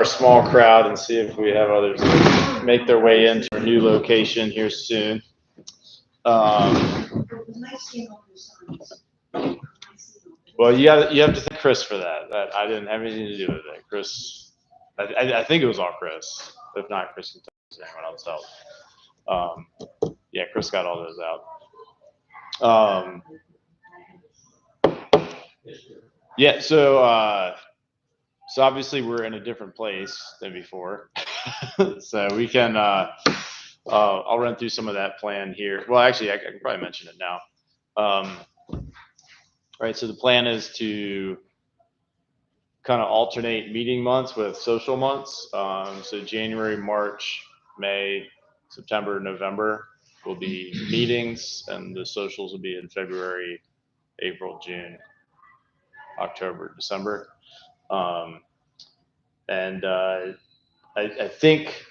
a small crowd and see if we have others make their way into our new location here soon. Well, you have to thank Chris for that. I didn't have anything to do with it. Chris, I think it was all Chris. If not, Chris can tell anyone else help. Yeah, Chris got all those out. Yeah, so obviously we're in a different place than before, so we can. I'll run through some of that plan here. Well, actually, I can probably mention it now. Right, so the plan is to kind of alternate meeting months with social months. So January, March, May, September, November will be meetings, and the socials will be in February, April, June, October, December. And I think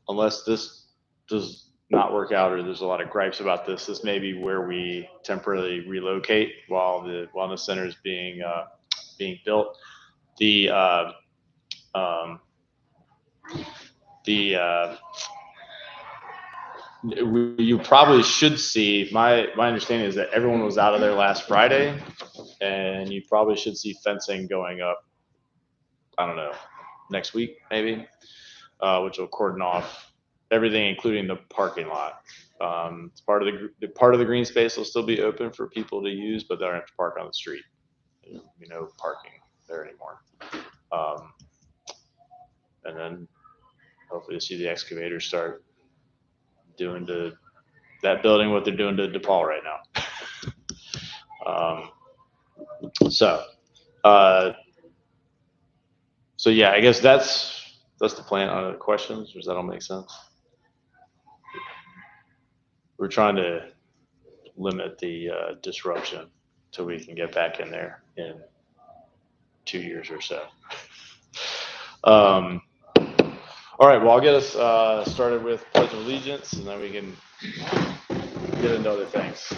unless this does not work out or there's a lot of gripes about this, this may be where we temporarily relocate while the wellness center is being built. You probably should see, my understanding is that everyone was out of there last Friday, and you probably should see fencing going up, I don't know, next week maybe, which will cordon off everything, including the parking lot. Part of the green space will still be open for people to use, but they don't have to park on the street. There'll be no parking there anymore. And then hopefully you'll see the excavators start doing to that building what they're doing to DePaul right now. So yeah, I guess that's the plan. Other questions? Does that all make sense? We're trying to limit the disruption till we can get back in there in 2 years or so. All right, well, I'll get us started with Pledge of Allegiance, and then we can get into other things.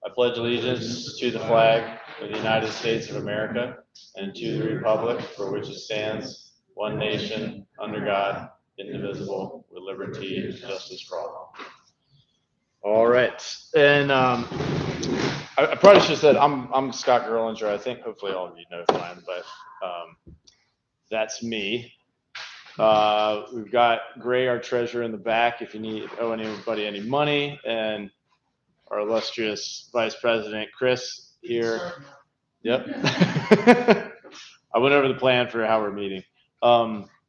I pledge allegiance to the flag of the United States of America and to the republic for which it stands, one nation, under God, indivisible, with liberty and justice for all. All right, and I probably should have said I'm Scott Gerlinger. I think hopefully all of you know who I am, but that's me. We've got Gray, our treasurer, in the back if you owe anybody any money, and our illustrious vice president Chris here. Yep. I went over the plan for how we're meeting.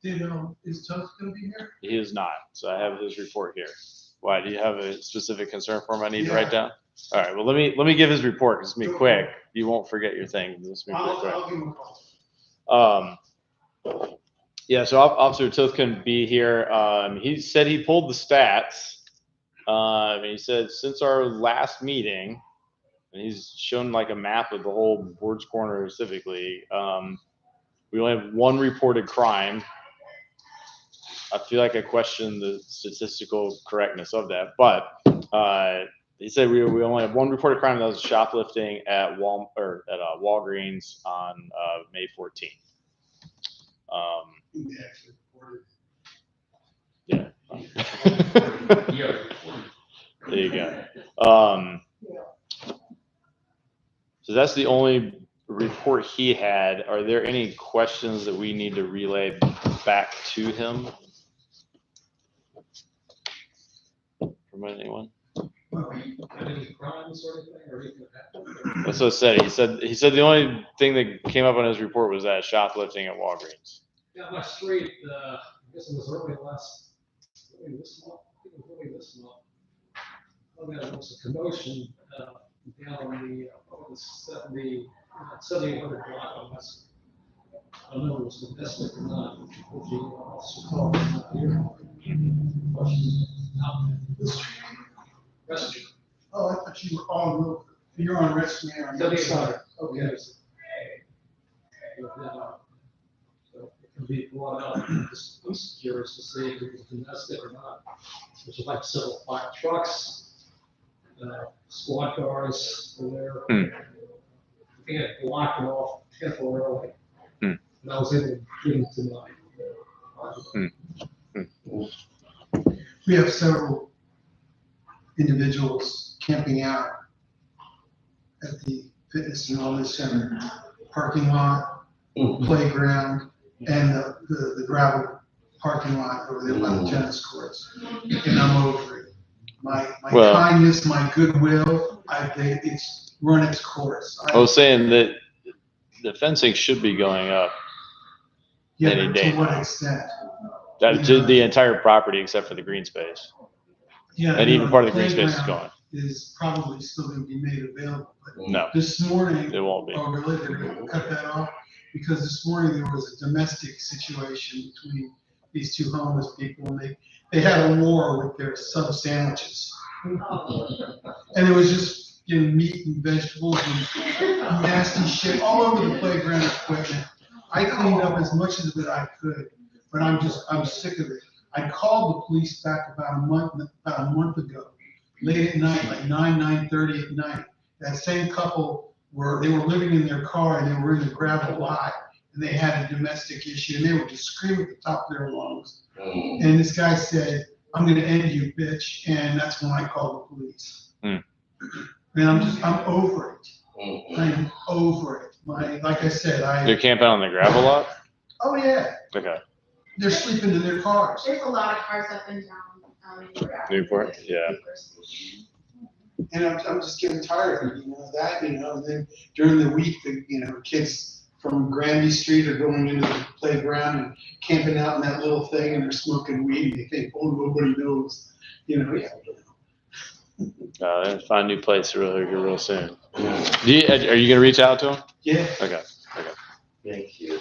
Is Toth going to be here? He is not, so I have his report here. Why? Do you have a specific concern for him I need to write down? All right. Well, let me give his report. It's gonna be quick. You won't forget your thing. This will be quick. I'll give him a call. Yeah. So Officer Toth couldn't be here. He said he pulled the stats. He said since our last meeting, and he's shown like a map of the whole Board's Corner Civic League. We only have one reported crime. I feel like I question the statistical correctness of that, but he said we only have one reported crime, that was shoplifting at Walgreens on May 14th. Yeah. There you go. So that's the only report he had. Are there any questions that we need to relay back to him? From anyone? Any crimes or anything, or anything like that? That's what I said. He said the only thing that came up on his report was that shoplifting at Walgreens. Yeah, my street, I guess it was early this month. Well, there was a commotion down on the 7000 block on West. I don't know if it was domestic or not. The officer called me not here. Rescue. Oh, I thought you were on, you're on rescue on the other side. Okay. So it can be brought up. Just curious to see if it was domestic or not. Which is like several fire trucks, squad cars were there. I think it blocked it off temporarily. And I was able to bring it to mind. We have several individuals camping out at the fitness and wellness center, parking lot, playground, and the gravel parking lot over there by the tennis courts. And I'm over it. My Well- kindness, my goodwill, it's run its course. I was saying that the fencing should be going up Yeah, any but day to what now. extent? To the entire property except for the green space. Yeah, And even part of the green space is playground gone. is probably still going to be made available. But No, this morning, it won't be. oh really, they're going to cut that off? Because this morning there was a domestic situation between these two homeless people, and they had a war with their sub sandwiches. And it was just, meat and vegetables and nasty shit all over the playground equipment. I cleaned up as much of it I could, but I'm sick of it. I called the police back about a month ago, late at night, like 9:30 at night. That same couple they were living in their car and they were in the gravel lot, and they had a domestic issue, and they were just screaming at the top of their lungs. And this guy said, "I'm going to end you, bitch," and that's when I called the police. And I'm over it. I'm over it. Like I said, They're camping on the gravel lot? oh yeah, Okay. they're sleeping in their cars. There's a lot of cars up and down, Newport, yeah. And I'm just getting tired of, that, and then during the week, kids from Granby Street are going into the playground and camping out in that little thing, and they're smoking weed, and they think, oh, nobody knows, Find a new place real soon. Are you going to reach out to them? Yeah. Okay. Thank you.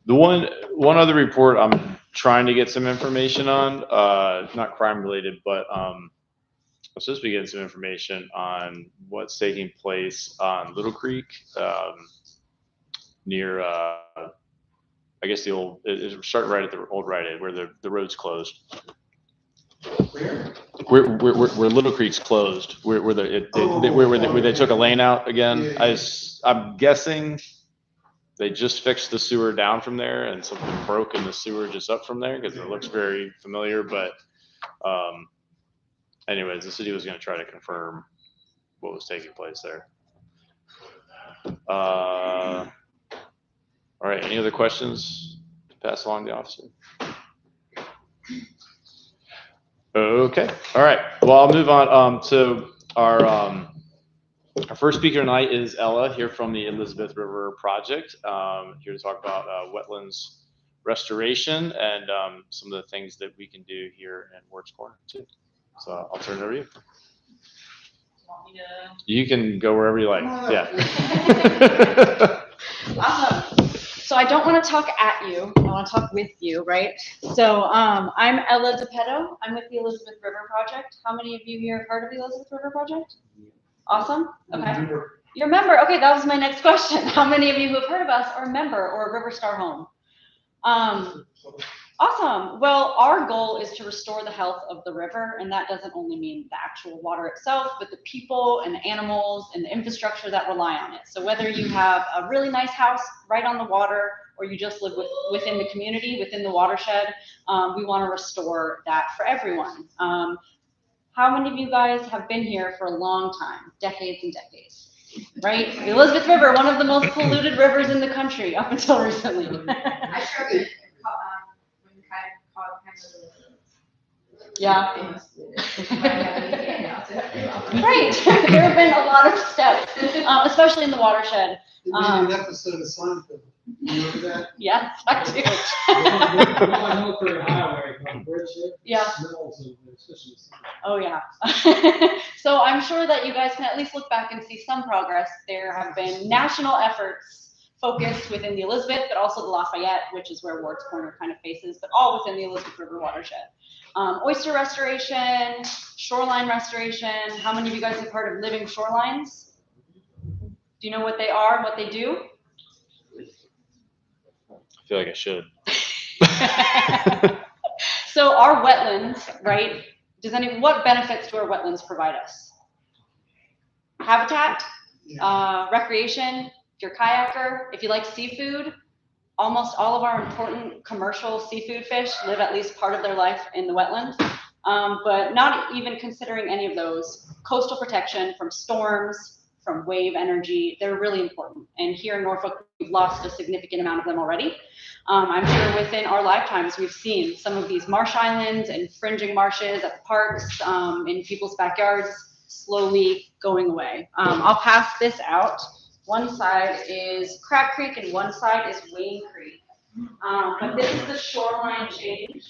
The one other report I'm trying to get some information on, not crime related, but I'm supposed to be getting some information on what's taking place on Little Creek, near, I guess it's starting right at the old Rite Aid where the road's closed. Where? Where Little Creek's closed, where they took a lane out again. Yeah. I'm guessing they just fixed the sewer down from there, and something broke in the sewer just up from there because it looks very familiar. But, anyways, the city was going to try to confirm what was taking place there. All right. Any other questions to pass along to the officer? Okay. All right. Well, I'll move on. So our first speaker tonight is Ella here from the Elizabeth River Project, here to talk about wetlands restoration and some of the things that we can do here in Works Corner too. So I'll turn it over to you. You can go wherever you like. Yeah. Awesome. So I don't want to talk at you. I want to talk with you, right? So I'm Ella DiPetto. I'm with the Elizabeth River Project. How many of you here have heard of the Elizabeth River Project? Awesome. Okay. You're a member. Okay, that was my next question. How many of you who have heard of us are a member or a River Star home? Awesome. Well, our goal is to restore the health of the river, and that doesn't only mean the actual water itself, but the people and the animals and the infrastructure that rely on it. So whether you have a really nice house right on the water or you just live within the community, within the watershed, we want to restore that for everyone. How many of you guys have been here for a long time, decades and decades? Right? The Elizabeth River, one of the most polluted rivers in the country up until recently. I sure did. Yeah. Right. There have been a lot of steps, especially in the watershed. They made an episode of Seinfeld. You remember that? Yes, I do. Yeah. Oh yeah. So I'm sure that you guys can at least look back and see some progress. There have been national efforts focused within the Elizabeth, but also the Lafayette, which is where Ward's Corner kind of faces, but all within the Elizabeth River watershed. Oyster restoration, shoreline restoration. How many of you guys have heard of living shorelines? Do you know what they are and what they do? I feel like I should. So our wetlands, right? What benefits do our wetlands provide us? Habitat, Recreation, if you're a kayaker, if you like seafood, almost all of our important commercial seafood fish live at least part of their life in the wetland. But not even considering any of those, coastal protection from storms, from wave energy, they're really important. And here in Norfolk, we've lost a significant amount of them already. I'm sure within our lifetimes, we've seen some of these marsh islands and fringing marshes at the parks, in people's backyards, slowly going away. I'll pass this out. One side is Crab Creek and one side is Wayne Creek. But this is the shoreline change.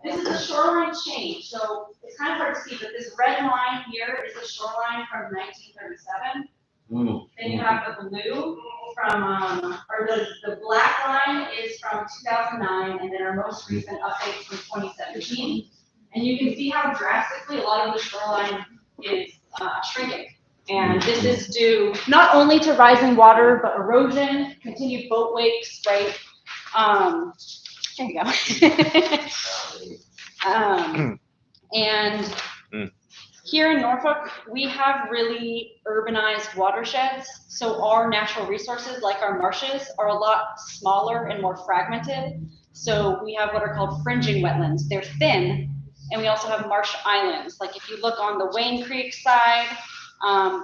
This is the shoreline change. So it's kind of hard to see, but this red line here is the shoreline from 1937. Then you have the blue from, or the black line is from 2009, and then our most recent update from 2017. And you can see how drastically a lot of the shoreline is shrinking. And this is due not only to rising water, but erosion, continued boat wakes, right? There you go. And here in Norfolk, we have really urbanized watersheds. So our natural resources, like our marshes, are a lot smaller and more fragmented. So we have what are called fringing wetlands. They're thin, and we also have marsh islands. Like if you look on the Wayne Creek side,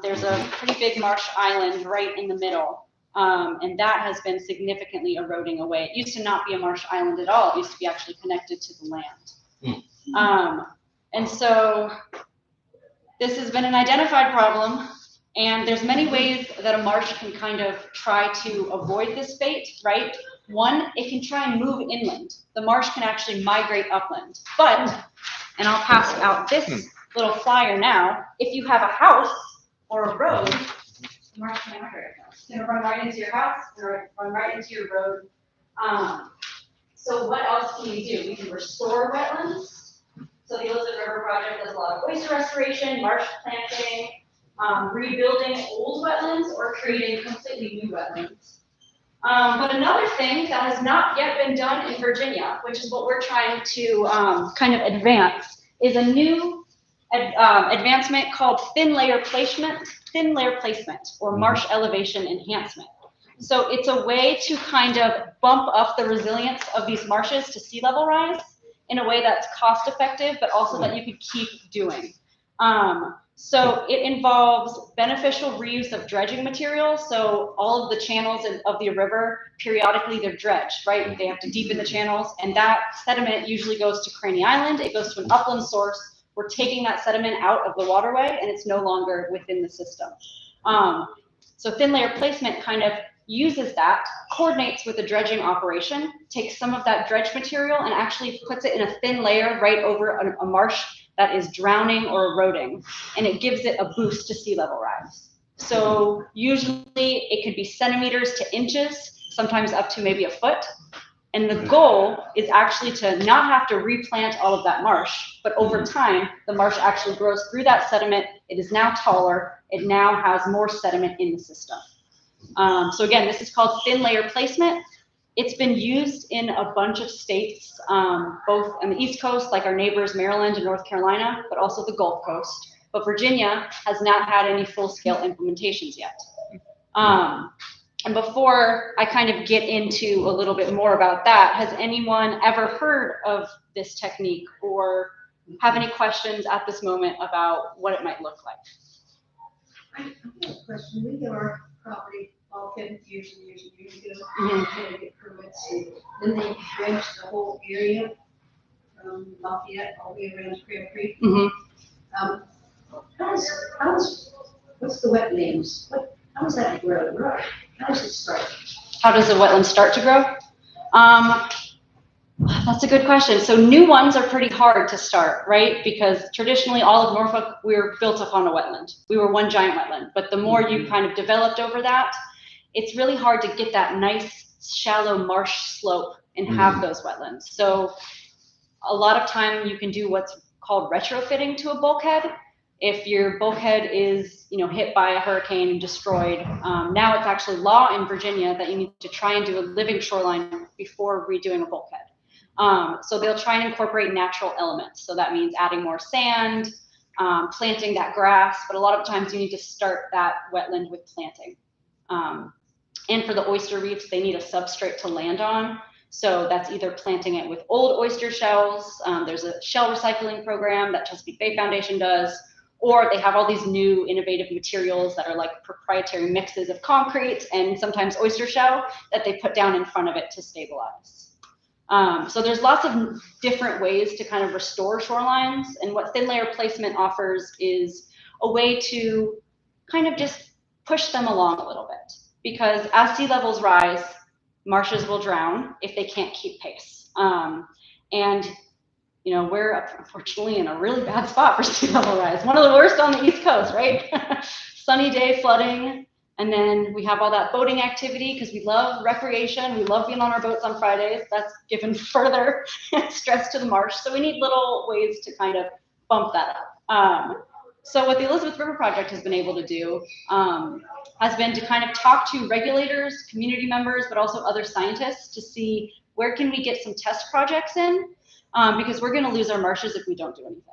there's a pretty big marsh island right in the middle. And that has been significantly eroding away. It used to not be a marsh island at all. It used to be actually connected to the land. And so this has been an identified problem. And there's many ways that a marsh can kind of try to avoid this fate, right? One, it can try and move inland. The marsh can actually migrate upland. But, and I'll pass out this little flyer now, if you have a house or a road, the marsh can migrate. It's gonna run right into your house, or run right into your road. So what else can we do? We can restore wetlands. So the Elizabeth River Project does a lot of oyster restoration, marsh planting, rebuilding old wetlands, or creating completely new wetlands. But another thing that has not yet been done in Virginia, which is what we're trying to kind of advance, is a new advancement called thin layer placement, or marsh elevation enhancement. So it's a way to kind of bump up the resilience of these marshes to sea level rise in a way that's cost effective, but also that you could keep doing. So it involves beneficial reuse of dredging material. So all of the channels of the river, periodically they're dredged, right? They have to deepen the channels, and that sediment usually goes to Craney Island. It goes to an upland source. We're taking that sediment out of the waterway, and it's no longer within the system. So thin layer placement kind of uses that, coordinates with the dredging operation, takes some of that dredge material and actually puts it in a thin layer right over a marsh that is drowning or eroding, and it gives it a boost to sea level rise. So usually it could be centimeters to inches, sometimes up to maybe a foot. And the goal is actually to not have to replant all of that marsh, but over time, the marsh actually grows through that sediment. It is now taller. It now has more sediment in the system. So again, this is called thin layer placement. It's been used in a bunch of states, both on the East Coast, like our neighbors, Maryland and North Carolina, but also the Gulf Coast. But Virginia has not had any full-scale implementations yet. And before I kind of get into a little bit more about that, has anyone ever heard of this technique or have any questions at this moment about what it might look like? I have a question. We get our property all 10 years and years and years ago, and they get permits, and then they dredge the whole area from Lafayette all the way around Crab Creek. What's the wet names? How does that grow? How does it start? How does a wetland start to grow? That's a good question. So new ones are pretty hard to start, right? Because traditionally all of Norfolk, we were built upon a wetland. We were one giant wetland, but the more you kind of developed over that, it's really hard to get that nice shallow marsh slope and have those wetlands. So a lot of time you can do what's called retrofitting to a bulkhead. If your bulkhead is, hit by a hurricane and destroyed, now it's actually law in Virginia that you need to try and do a living shoreline before redoing a bulkhead. So they'll try and incorporate natural elements. So that means adding more sand, planting that grass, but a lot of times you need to start that wetland with planting. And for the oyster reefs, they need a substrate to land on. So that's either planting it with old oyster shells. There's a shell recycling program that Chesapeake Bay Foundation does, or they have all these new innovative materials that are like proprietary mixes of concrete and sometimes oyster shell that they put down in front of it to stabilize. So there's lots of different ways to kind of restore shorelines, and what thin layer placement offers is a way to kind of just push them along a little bit, because as sea levels rise, marshes will drown if they can't keep pace. And you know, we're unfortunately in a really bad spot for sea level rise, one of the worst on the East Coast, right? Sunny day, flooding, and then we have all that boating activity because we love recreation. We love being on our boats on Fridays. That's given further stress to the marsh. So we need little ways to kind of bump that up. So what the Elizabeth River Project has been able to do has been to kind of talk to regulators, community members, but also other scientists to see where can we get some test projects in, because we're going to lose our marshes if we don't do anything.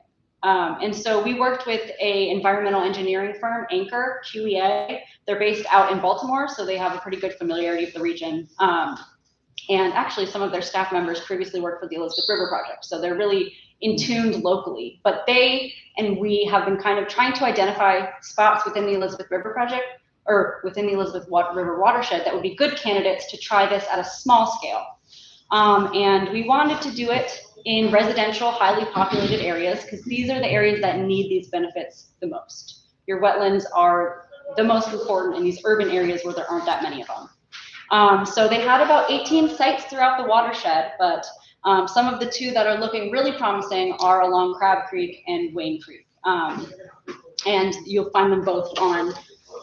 And so we worked with a environmental engineering firm, Anchor, QEA. They're based out in Baltimore, so they have a pretty good familiarity of the region. And actually, some of their staff members previously worked for the Elizabeth River Project, so they're really in tuned locally. But they and we have been kind of trying to identify spots within the Elizabeth River Project, or within the Elizabeth River watershed, that would be good candidates to try this at a small scale. And we wanted to do it in residential, highly populated areas, because these are the areas that need these benefits the most. Your wetlands are the most important in these urban areas where there aren't that many of them. So they had about 18 sites throughout the watershed, but some of the two that are looking really promising are along Crab Creek and Wayne Creek. And you'll find them both on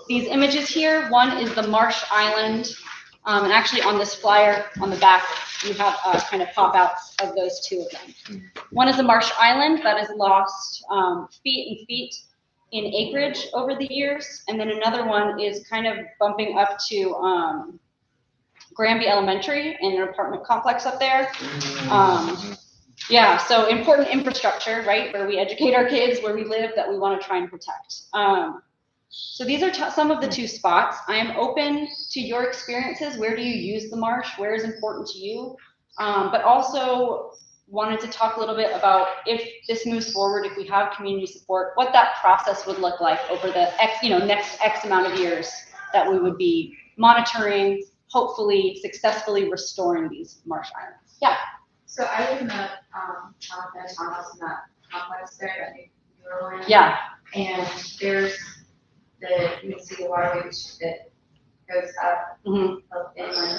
these images here. One is the Marsh Island, and actually on this flyer on the back, you have kind of pop-outs of those two of them. One is a marsh island that has lost feet and feet in acreage over the years, and then another one is kind of bumping up to Granby Elementary in an apartment complex up there. Yeah, so important infrastructure, right, where we educate our kids, where we live, that we want to try and protect. So these are some of the two spots. I am open to your experiences. Where do you use the marsh? Where is important to you? But also wanted to talk a little bit about, if this moves forward, if we have community support, what that process would look like over the next X amount of years that we would be monitoring, hopefully successfully restoring these marsh islands. Yeah. So I live in the townhouse in that complex there, that new one. Yeah. And there's you can see the waterway that goes up inland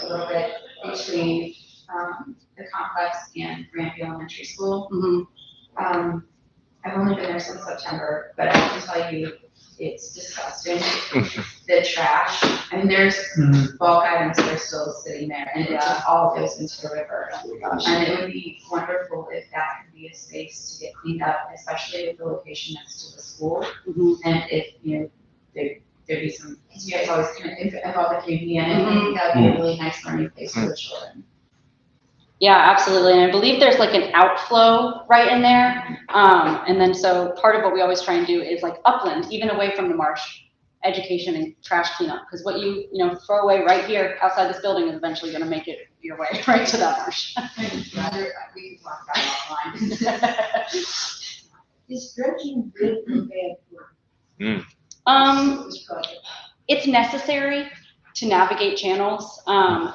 a little bit between the complex and Granby Elementary School. I've only been there since September, but I can tell you it's disgusting. The trash, I mean, there's bulk items that are still sitting there, and it just all goes into the river. And it would be wonderful if that could be a space to get cleaned up, especially with the location next to the school. And if, there'd be some, because you guys always kind of involve the community, and I think that would be a really nice learning place for the children. Yeah, absolutely. And I believe there's like an outflow right in there. And then so part of what we always try and do is like upland, even away from the marsh, education and trash cleanup. Because what you throw away right here outside this building is eventually going to make it your way right to that marsh. We can talk about it offline. Is dredging good or bad for this project? It's necessary to navigate channels.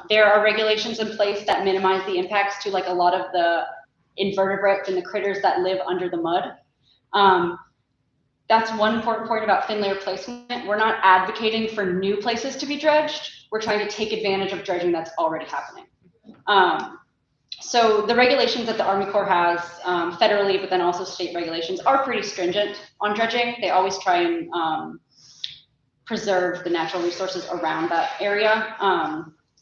There are regulations in place that minimize the impacts to like a lot of the invertebrates and the critters that live under the mud. That's one important point about thin layer placement. We're not advocating for new places to be dredged. We're trying to take advantage of dredging that's already happening. So the regulations that the Army Corps has federally, but then also state regulations, are pretty stringent on dredging. They always try and preserve the natural resources around that area.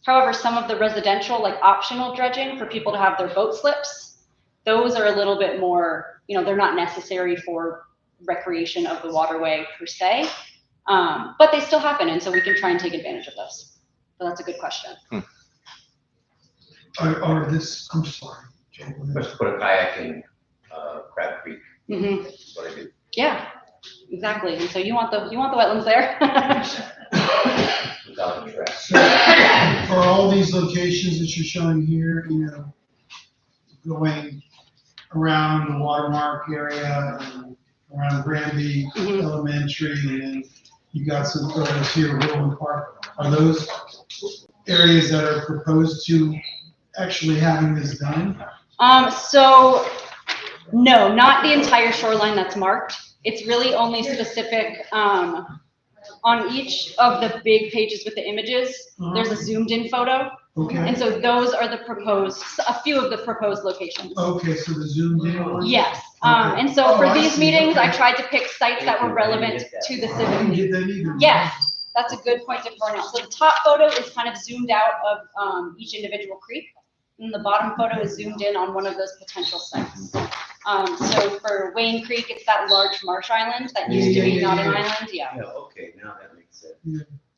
However, some of the residential, like optional dredging for people to have their boat slips, those are a little bit more, they're not necessary for recreation of the waterway per se, but they still happen, and so we can try and take advantage of those. So that's a good question. I'm sorry, Jay. Let's put a kayak in Crab Creek. Mm-hmm. That's what I do. Yeah, exactly. And so you want the wetlands there. Without the trash. So, for all these locations that you're showing here, going around the Watermark area, and around Granby Mhm. Elementary, and then you got some photos here, Woodland Park. Are those areas that are proposed to actually having this done? So no, not the entire shoreline that's marked. It's really only specific, on each of the big pages with the images, there's a zoomed in photo. Okay, And so those are a few of the proposed locations. okay, so the zoomed in one? Yes, Okay. and so Oh, for I these see, meetings, I okay. tried to pick sites that were relevant to the I civic didn't needs. get that either. Yes, that's a good point to point out. So the top photo is kind of zoomed out of each individual creek, and the bottom photo is zoomed in on one of those potential sites. So for Wayne Creek, it's that large marsh island that used to be not an island, yeah. Yeah, okay, now that makes sense.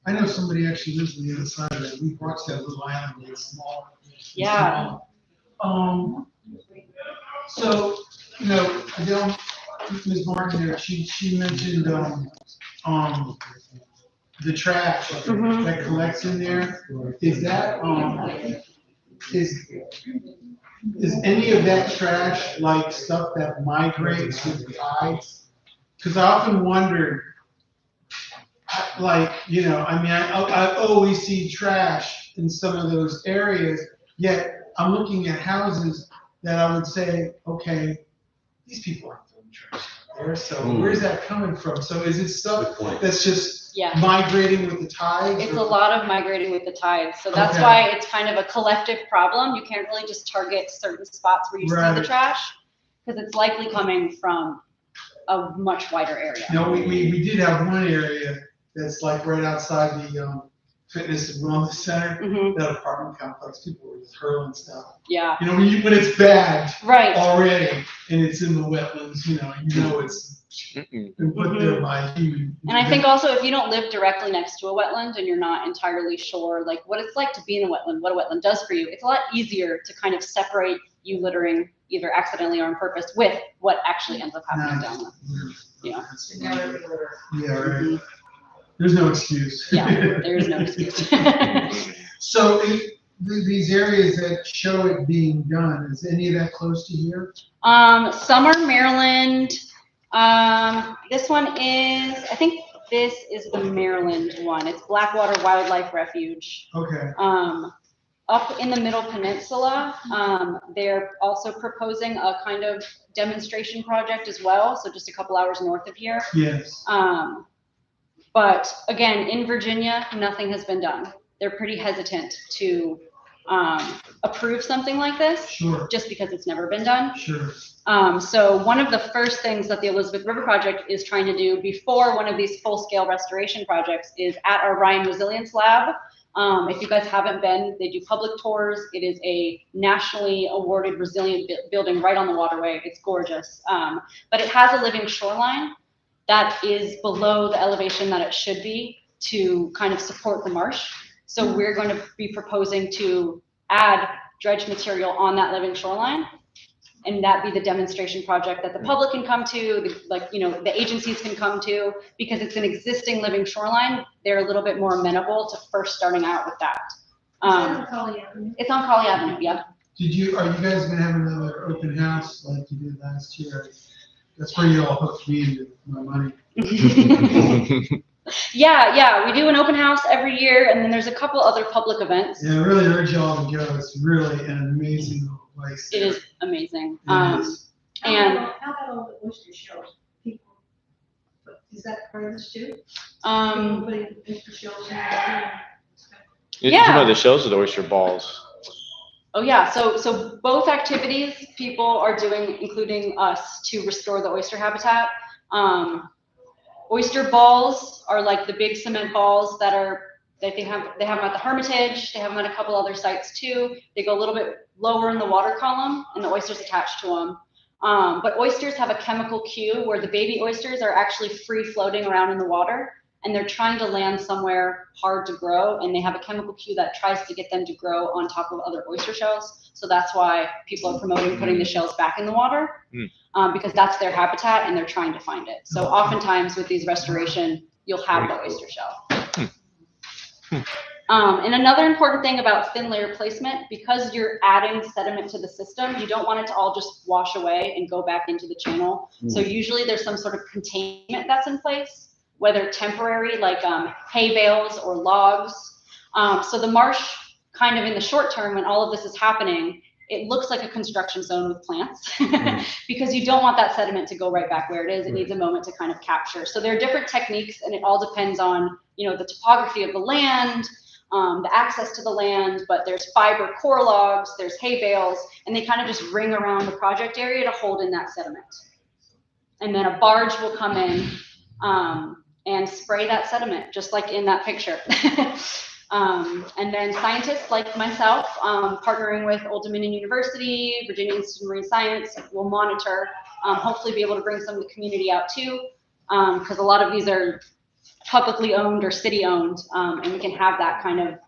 I know somebody actually lives on the other side of it. We watched that little island get small. Yeah. So, Adele, Ms. Martin there, she mentioned, the trash Mhm. that collects in there. Is that, is any of that trash like stuff that migrates with the tides? Because I often wondered, like, I always see trash in some of those areas, yet I'm looking at houses that I would say, okay, these people aren't throwing trash out there, so where's that coming from? So is it stuff Good point. that's just Yeah. migrating with the tides? It's or- a lot of migrating with the tides, so that's Okay. why it's kind of a collective problem. You can't really just target certain spots where you see the Right. trash, because it's likely coming from a much wider area. No, we did have one area that's like right outside the fitness and wellness center, Mhm. that apartment complex, people were just hurling stuff. Yeah, When it's bagged right. already and it's in the wetlands, it's been put there by human. And I think also if you don't live directly next to a wetland and you're not entirely sure like what it's like to be in a wetland, what a wetland does for you, it's a lot easier to kind of separate you littering either accidentally or on purpose with what actually ends up happening down there. Yeah. Yeah, right. There's no excuse. Yeah, there is no excuse. So these areas that show it being done, is any of that close to here? Summer, Maryland. This one is, I think this is the Maryland one. It's Blackwater Wildlife Refuge. Okay. Up in the Middle Peninsula, they're also proposing a kind of demonstration project as well. So just a couple hours north of here. Yes. But again, in Virginia, nothing has been done. They're pretty hesitant to approve something like this, Sure. just because it's never been done. Sure. So one of the first things that the Elizabeth River Project is trying to do before one of these full-scale restoration projects is at our Ryan Resilience Lab. If you guys haven't been, they do public tours. It is a nationally awarded resilient building right on the waterway. It's gorgeous. But it has a living shoreline that is below the elevation that it should be to kind of support the marsh. So we're going to be proposing to add dredge material on that living shoreline. And that be the demonstration project that the public can come to, the agencies can come to, because it's an existing living shoreline. They're a little bit more amenable to first starting out with that. It's on Colley Avenue, yeah. Are you guys gonna have another open house like you did last year? That's where you all hooked me into my money. Yeah, we do an open house every year, and then there's a couple other public events. Yeah, I really urge y'all to go. It's really an amazing little place. It is amazing. It is. And How about all the oyster shells? People, is that part of this too? Putting oyster shells in there? Yeah. The shells are the oyster balls. oh yeah, so both activities people are doing, including us, to restore the oyster habitat. Oyster balls are like the big cement balls that they have them at the Hermitage. They have them at a couple other sites too. They go a little bit lower in the water column, and the oysters attached to them. But oysters have a chemical cue where the baby oysters are actually free floating around in the water, and they're trying to land somewhere hard to grow, and they have a chemical cue that tries to get them to grow on top of other oyster shells. So that's why people are promoting putting the shells back in the water. because that's their habitat and they're trying to find it. So oftentimes with these restoration, you'll have the oyster shell. And another important thing about thin layer placement, because you're adding sediment to the system, you don't want it to all just wash away and go back into the channel. So usually there's some sort of containment that's in place, whether temporary, like hay bales or logs. So the marsh, kind of in the short term, when all of this is happening, it looks like a construction zone with plants because you don't want that sediment to go right back where it is. It needs a moment to kind of capture. So there are different techniques, and it all depends on, you know, the topography of the land, the access to the land, but there's fiber core logs, there's hay bales, and they kind of just ring around the project area to hold in that sediment. And then a barge will come in and spray that sediment, just like in that picture. And then scientists like myself, partnering with Old Dominion University, Virginia Institute of Marine Science, will monitor, hopefully be able to bring some of the community out too, because a lot of these are publicly owned or city owned, and we can have that kind of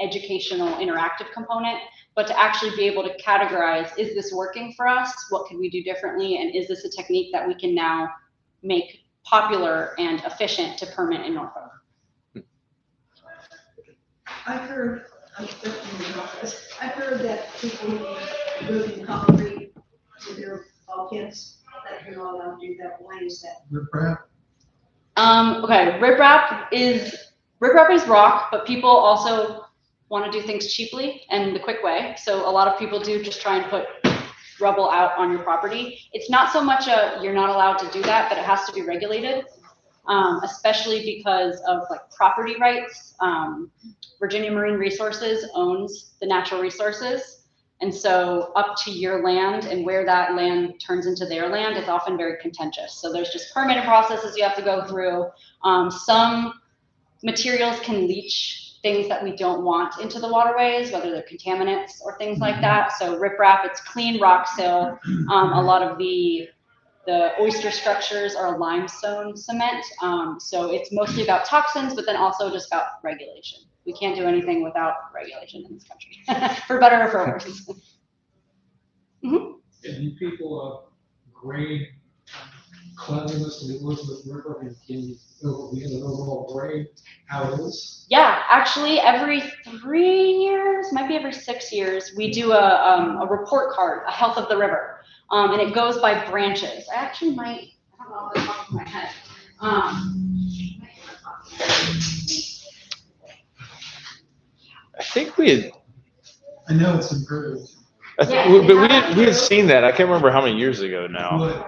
educational interactive component, but to actually be able to categorize, is this working for us? What can we do differently? And is this a technique that we can now make popular and efficient to permit in Norfolk? I've heard that people live in concrete with their bulkheads, that you're not allowed to do that. Why is that? Riprap? Okay, riprap is rock, but people also want to do things cheaply and the quick way. So a lot of people do just try and put rubble out on your property. It's not so much you're not allowed to do that, but it has to be regulated, especially because of like property rights. Virginia Marine Resources owns the natural resources. And so up to your land and where that land turns into their land is often very contentious. So there's just permitting processes you have to go through. Some materials can leach things that we don't want into the waterways, whether they're contaminants or things like that. So riprap, it's clean rock sill. A lot of the oyster structures are limestone cement. So it's mostly about toxins, but then also just about regulation. We can't do anything without regulation in this country, for better or for worse. And you people grade cleanliness of the Elizabeth River, and can you give an overall grade how it is? Yeah, actually, every 3 years, might be every 6 years, we do a report card, a health of the river, and it goes by branches. I actually might, I don't know off the top of my head. I think we had, I know it's improved. but we had seen that. I can't remember how many years ago now.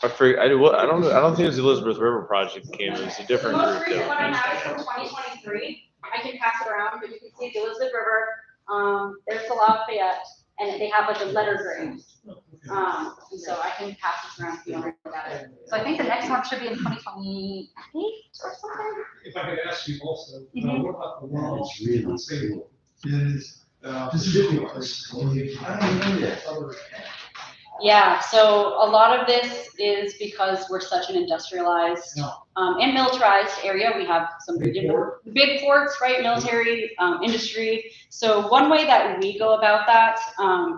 I forget. I don't know. I don't think it was the Elizabeth River project came. It was a different The group. most recent one I have is from 2023. I can pass it around, but you can see the Elizabeth River. There's the Lafayette, and they have like a letter grade. And so I can pass this around if you want to look at it. So I think the next one should be in 2028 or something. If I could ask you also, what about the walls? It's really cool. It is. This is City really walls. I didn't know that. Yeah, so a lot of this is because we're such an industrialized and militarized area. We have some big ports, right? Military, industry. So one way that we go about that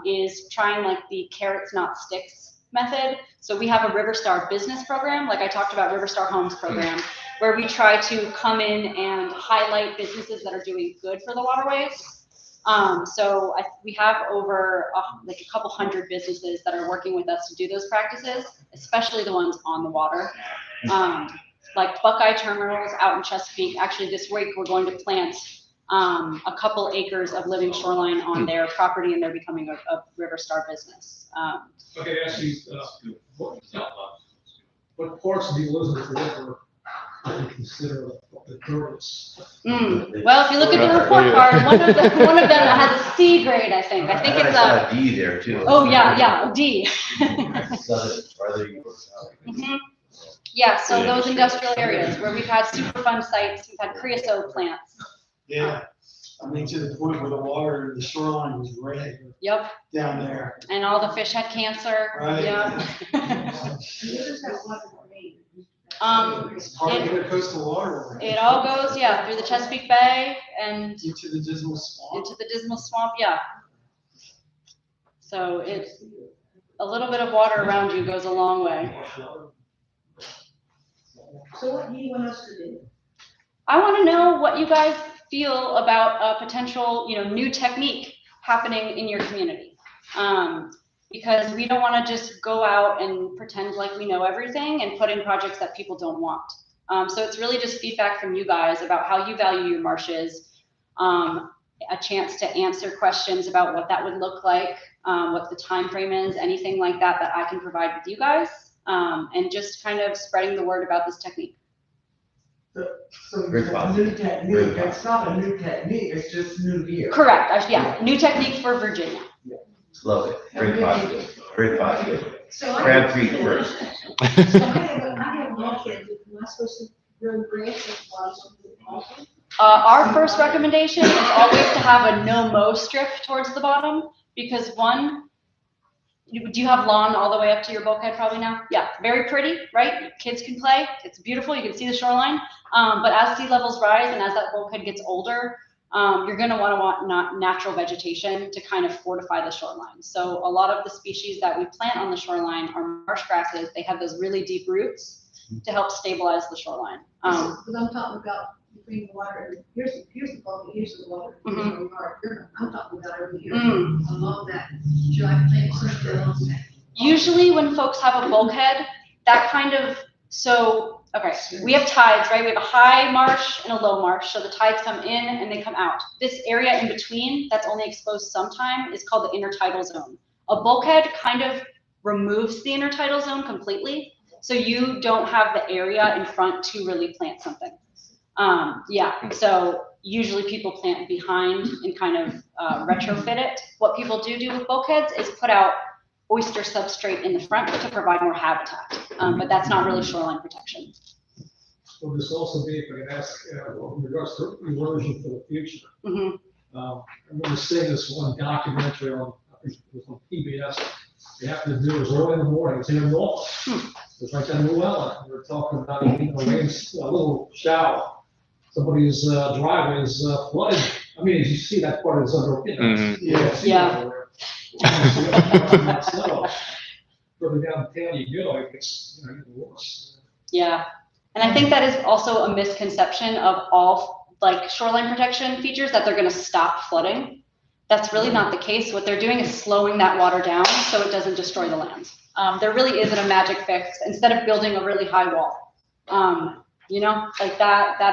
is trying like the carrots not sticks method. So we have a Riverstar business program, like I talked about Riverstar Homes program, where we try to come in and highlight businesses that are doing good for the waterways. So we have over like a couple hundred businesses that are working with us to do those practices, especially the ones on the water. Like Buckeye Terminals out in Chesapeake. Actually, this week we're going to plant a couple acres of living shoreline on their property, and they're becoming a Riverstar business. Okay, actually, what parts of the Elizabeth River would you consider the dirtiest? Well, if you look at the report card, one of them has a C grade, I think. I think it's saw a D there too. Oh yeah, a D. Yeah, so those industrial areas where we've had Superfund sites, we've had creosote plants. Yeah, I mean, to the point where the water, the shoreline was red Yep, down there. and all the fish had cancer. Right. Yep. It's part of the coastal water. It all goes, yeah, through the Chesapeake Bay and Into the Dismal Swamp. into the Dismal Swamp, yeah. So it's a little bit of water around you goes a long way. So what do you want us to do? I want to know what you guys feel about a potential, new technique happening in your community. Because we don't want to just go out and pretend like we know everything and put in projects that people don't want. So it's really just feedback from you guys about how you value your marshes, a chance to answer questions about what that would look like, what the time frame is, anything like that that I can provide with you guys, and just kind of spreading the word about this technique. So Very it's a positive. new technique, it's not a new technique, it's just new here. Correct, yeah, new techniques for Virginia. Love it. Very positive. Very positive. So Crab Creek first. So I have bulkheads, am I supposed to grow grass and blossom with bulkhead? Our first recommendation is always to have a no-mow strip towards the bottom, because one, do you have lawn all the way up to your bulkhead probably now? Yeah, very pretty, right? Kids can play, it's beautiful, you can see the shoreline. But as sea levels rise and as that bulkhead gets older, you're gonna want natural vegetation to kind of fortify the shoreline. So a lot of the species that we plant on the shoreline are marsh grasses. They have those really deep roots to help stabilize the shoreline. Because I'm talking about between the water, and here's the bulkhead, here's the water. here's the yard. I'm talking about over here, along that. Should I plant something else? Usually when folks have a bulkhead, that kind of, okay, we have tides, right? We have a high marsh and a low marsh. So the tides come in and they come out. This area in between that's only exposed sometime is called the intertidal zone. A bulkhead kind of removes the intertidal zone completely. So you don't have the area in front to really plant something. So usually people plant behind and kind of retrofit it. What people do with bulkheads is put out oyster substrate in the front to provide more habitat, but that's not really shoreline protection. Will this also be, if I can ask, in regards to erosion for the future? I remember seeing this one documentary on, I think it was on PBS. They happened to do it was early in the morning, it was in Norfolk. It was right down in Llewellyn. We were talking about a little shower. Somebody's driveway is flooded. I mean, as you see, that part is under, Yeah. Further downtown you go, it gets, even worse. Yeah, and I think that is also a misconception of all shoreline protection features, that they're gonna stop flooding. That's really not the case. What they're doing is slowing that water down so it doesn't destroy the land. There really isn't a magic fix instead of building a really high wall. That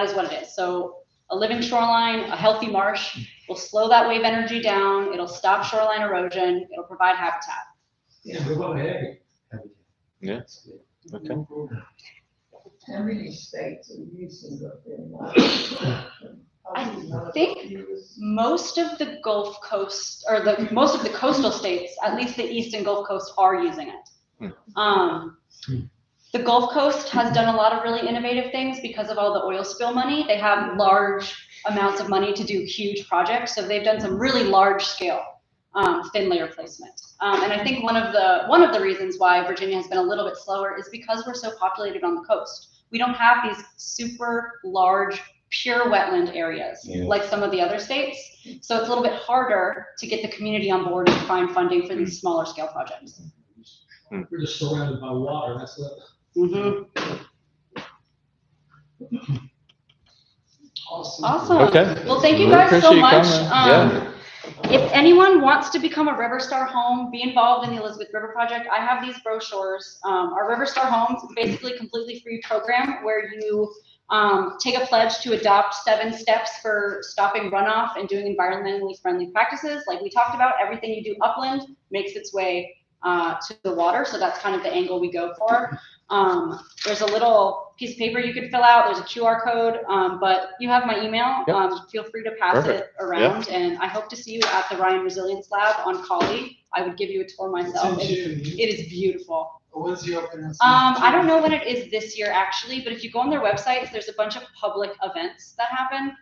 is what it is. So a living shoreline, a healthy marsh will slow that wave energy down. It'll stop shoreline erosion. It'll provide habitat. Yeah, we're going ahead. Yeah. Okay. How many states are using it? I think most of the Gulf Coast, or most of the coastal states, at least the East and Gulf Coast, are using it. The Gulf Coast has done a lot of really innovative things because of all the oil spill money. They have large amounts of money to do huge projects, so they've done some really large scale thin layer placement. And I think one of the reasons why Virginia has been a little bit slower is because we're so populated on the coast. We don't have these super large pure wetland areas like some of the other states. So it's a little bit harder to get the community on board and find funding for these smaller scale projects. We're just surrounded by water, that's it. Awesome. Okay. Well, thank you We guys so appreciate you much. coming. If anyone wants to become a River Star home, be involved in the Elizabeth River Project, I have these brochures. Our River Star homes is basically a completely free program where you take a pledge to adopt 7 steps for stopping runoff and doing environmentally friendly practices. Like we talked about, everything you do upland makes its way to the water. So that's kind of the angle we go for. There's a little piece of paper you could fill out. There's a QR code, but you have my email. Feel free to pass it around. And I hope to see you at the Ryan Resilience Lab on Collie. I would give you a tour myself. It is beautiful. When's the opening? I don't know when it is this year actually, but if you go on their websites, there's a bunch of public events that happen.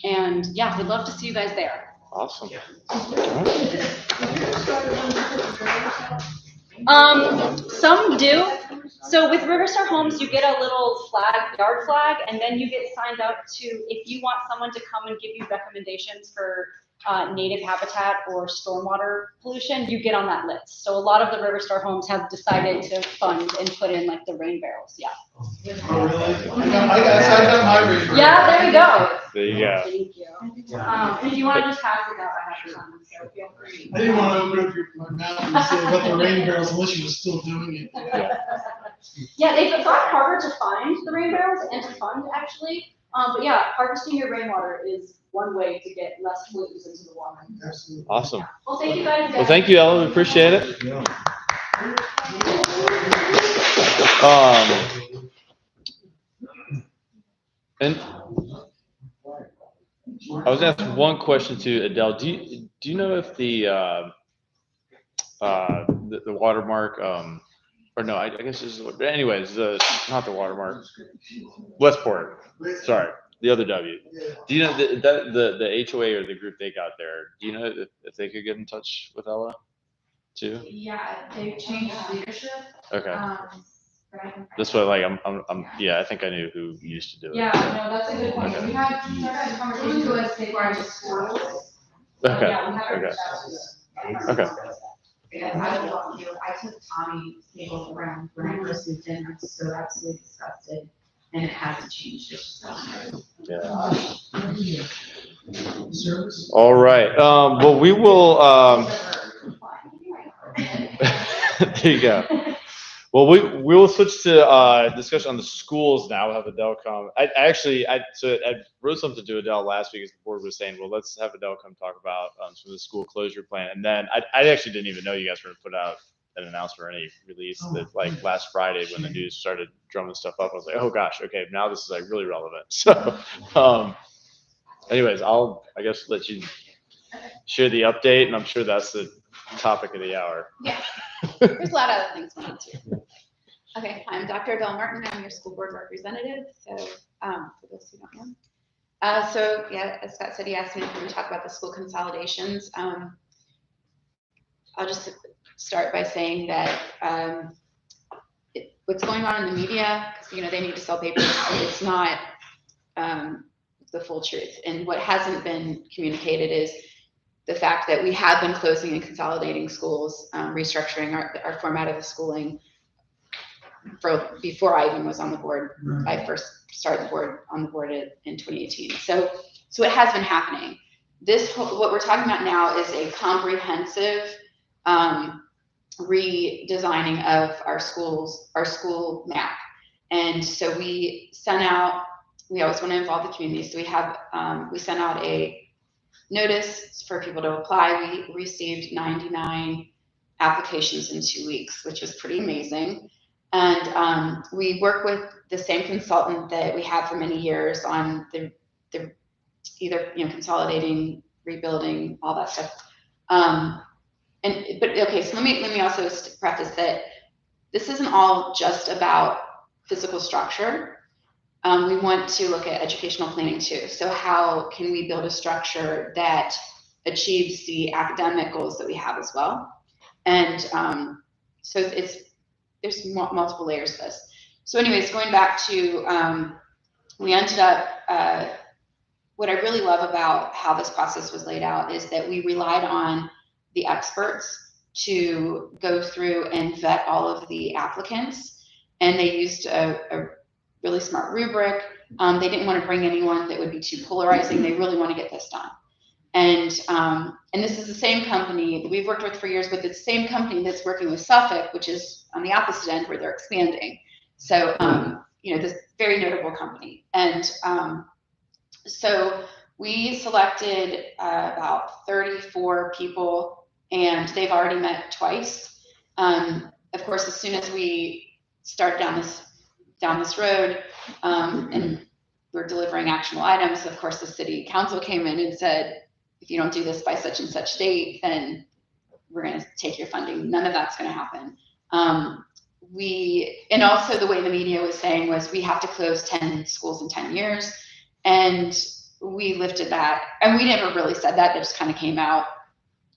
And yeah, we'd love to see you guys there. Awesome. Some do. So with River Star Homes, you get a little flag, yard flag, and then you get signed up to, if you want someone to come and give you recommendations for native habitat or stormwater pollution, you get on that list. So a lot of the Riverstar homes have decided to fund and put in like the rain barrels, yeah. Oh, really? I got my reason. Yeah, there you go. There you go. Thank you. And if you want to just pass it out, I have some, so feel free. I didn't want to open up my mouth and say about the rain barrels unless you were still doing it. Yeah, they've got harder to find the rain barrels and to fund actually. But yeah, harvesting your rainwater is one way to get less pollutants into the water. Absolutely. Awesome. Well, thank you guys. Well, thank you, Ella. We appreciate it. And I was asking one question to Adele. Do you know if the watermark or no, I guess this is, anyways, not the watermark, Westport. Sorry, the other W. Do you know the HOA or the group they got there? Do you know if they could get in touch with Ella too? Yeah, they've changed leadership. Okay. But I can- This way, like yeah, I think I knew who used to do it. Yeah, no, that's a good point. Okay. We had a conversation to us, they were just schools. Okay. Yeah, we haven't Okay. reached out to them. Okay. Because I don't know, I took Tommy Cable around when I first moved in, I was so absolutely disgusted, and it hasn't changed. It's just- Yeah. Service? All right. Well, we will. There you go. Well, we will switch to discussion on the schools now. We'll have Adele come. I wrote something to Adele last week as the board was saying, well, let's have Adele come talk about some of the school closure plan. And then I actually didn't even know you guys were going to put out an announcement or any release that like last Friday when the news started drumming stuff up. I was like, oh gosh, okay, now this is like really relevant. So, anyways, I guess let you share the update, and I'm sure that's the topic of the hour. Yeah, there's a lot of other things going on too. Okay, I'm Dr. Adale Martin. I'm your school board representative. So, for those who don't know, so yeah, as Scott said, he asked me if we would talk about the school consolidations. I'll just start by saying that what's going on in the media, because they need to sell papers. It's not the full truth, and what hasn't been communicated is the fact that we have been closing and consolidating schools, restructuring our format of the schooling before I even was on the board. Right. I first started on the board in 2018. So it has been happening. What we're talking about now is a comprehensive redesigning of our school map. And so we always want to involve the community. So we sent out a notice for people to apply. We received 99 applications in 2 weeks, which was pretty amazing. And we work with the same consultant that we have for many years on the either consolidating, rebuilding, all that stuff. But okay, so let me also preface that this isn't all just about physical structure. We want to look at educational planning too. So how can we build a structure that achieves the academic goals that we have as well? And so there's multiple layers to this. So anyways, going back to, we ended up, what I really love about how this process was laid out is that we relied on the experts to go through and vet all of the applicants. And they used a really smart rubric. They didn't want to bring anyone that would be too polarizing. They really want to get this done. And this is the same company that we've worked with for years, but it's the same company that's working with Suffolk, which is on the opposite end where they're expanding. So, this very notable company. And so we selected about 34 people, and they've already met twice. Of course, as soon as we start down this road, and we're delivering actionable items, of course, the city council came in and said, if you don't do this by such and such date, then we're going to take your funding. None of that's going to happen. And also the way the media was saying was we have to close 10 schools in 10 years. And we lifted that. And we never really said that. It just kind of came out.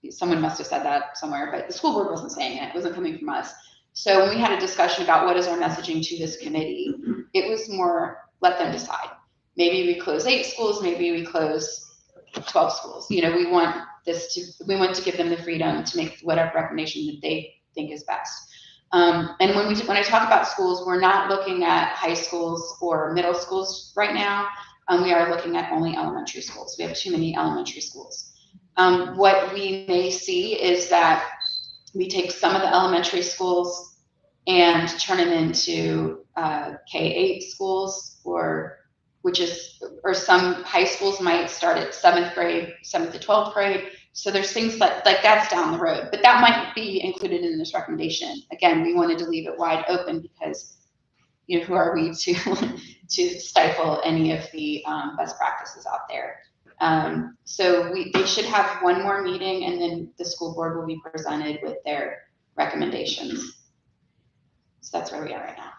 Someone must have said that somewhere, but the school board wasn't saying it. It wasn't coming from us. So when we had a discussion about what is our messaging to this committee, it was more let them decide. Maybe we close 8 schools, maybe we close 12 schools. You know, we want to give them the freedom to make whatever recommendation that they think is best. And when I talk about schools, we're not looking at high schools or middle schools right now. We are looking at only elementary schools. We have too many elementary schools. What we may see is that we take some of the elementary schools and turn them into K-8 schools, or some high schools might start at 7th to 12th grade. So there's things like that's down the road, but that might be included in this recommendation. Again, we wanted to leave it wide open because, you know, who are we to stifle any of the best practices out there? So they should have one more meeting, and then the school board will be presented with their recommendations. So that's where we are right now.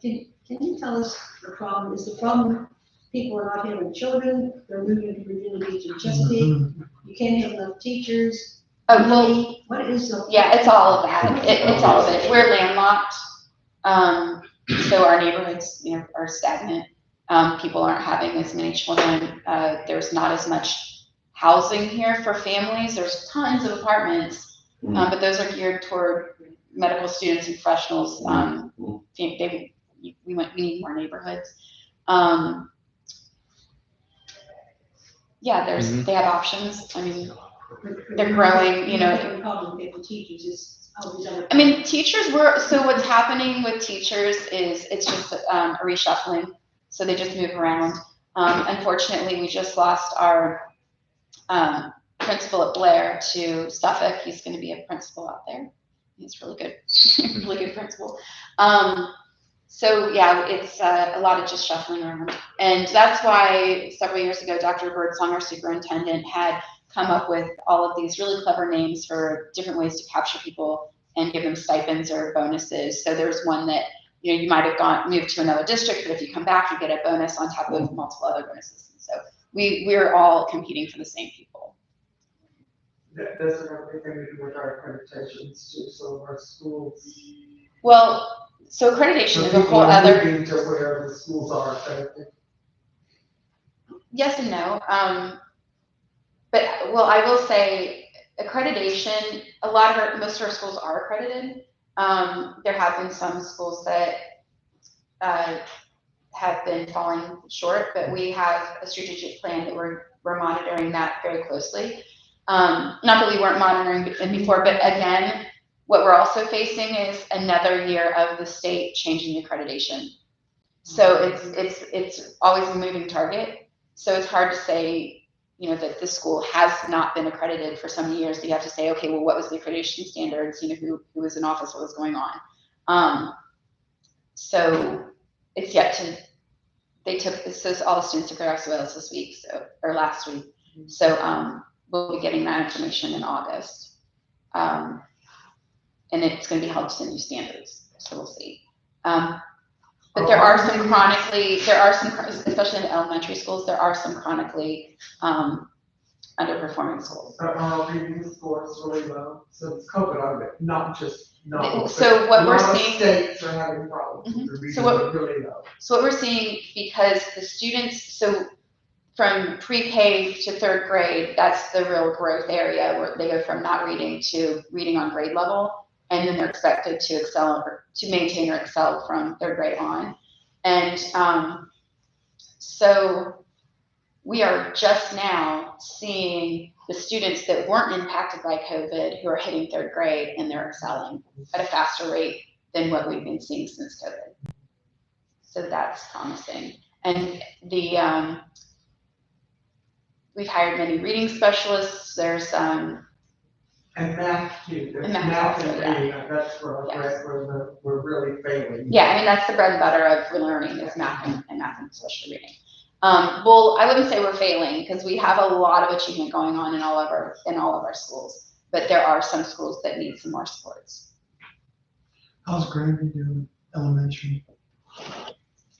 Can you tell us the problem? Is the problem people are not having children, they're moving to Virginia Beach and Chesapeake, you can't have enough teachers? Oh, well, What is the? yeah, it's all of that. It's all of it. We're landlocked. So our neighborhoods, you know, are stagnant. People aren't having as many children. There's not as much housing here for families. There's tons of apartments, but those are geared toward medical students and professionals. We need more neighborhoods. Yeah, they have options. I mean, they're growing, you know. The problem with the teachers is always other. I mean, so what's happening with teachers is it's just a reshuffling. So they just move around. Unfortunately, we just lost our principal at Blair to Suffolk. He's going to be a principal out there. He's really good, really good principal. So yeah, it's a lot of just shuffling around. And that's why several years ago, Dr. Birdsong, our superintendent, had come up with all of these really clever names for different ways to capture people and give them stipends or bonuses. So there's one that, you know, you might have moved to another district, but if you come back, you get a bonus on top of multiple other bonuses. And so we're all competing for the same people. That doesn't have anything to do with our accreditations too, so our schools. Well, so accreditation is a whole people are other. moving to where the schools are accredited. Yes and no. But well, I will say accreditation, most of our schools are accredited. There have been some schools that have been falling short, but we have a strategic plan that we're monitoring that very closely. Not that we weren't monitoring it before, but again, what we're also facing is another year of the state changing the accreditation. So it's always a moving target. So it's hard to say, you know, that the school has not been accredited for so many years. You have to say, okay, well, what was the accreditation standards? You know, who was in office, what was going on? So it's yet to. All the students took their XOLs this week, or last week. So we'll be getting that information in August. And it's going to be held to the new standards, so we'll see. But there are some, especially in the elementary schools, there are some chronically underperforming schools. Our reading scores really low since COVID, not just. So what we're seeing. States are having problems. So really low. So what we're seeing, because the students, from pre-K to 3rd grade, that's the real growth area where they go from not reading to reading on grade level. And then they're expected to excel or to maintain or excel from 3rd grade on. And so we are just now seeing the students that weren't impacted by COVID who are hitting 3rd grade, and they're excelling at a faster rate than what we've been seeing since COVID. So that's promising. And we've hired many reading specialists. There's and math too. There's and math also, and reading. That's where we're really failing. Yeah, I mean, that's the bread and butter of learning is math and math and especially reading. Well, I wouldn't say we're failing because we have a lot of achievement going on in all of our schools, but there are some schools that need some more supports. How's Granby doing elementary?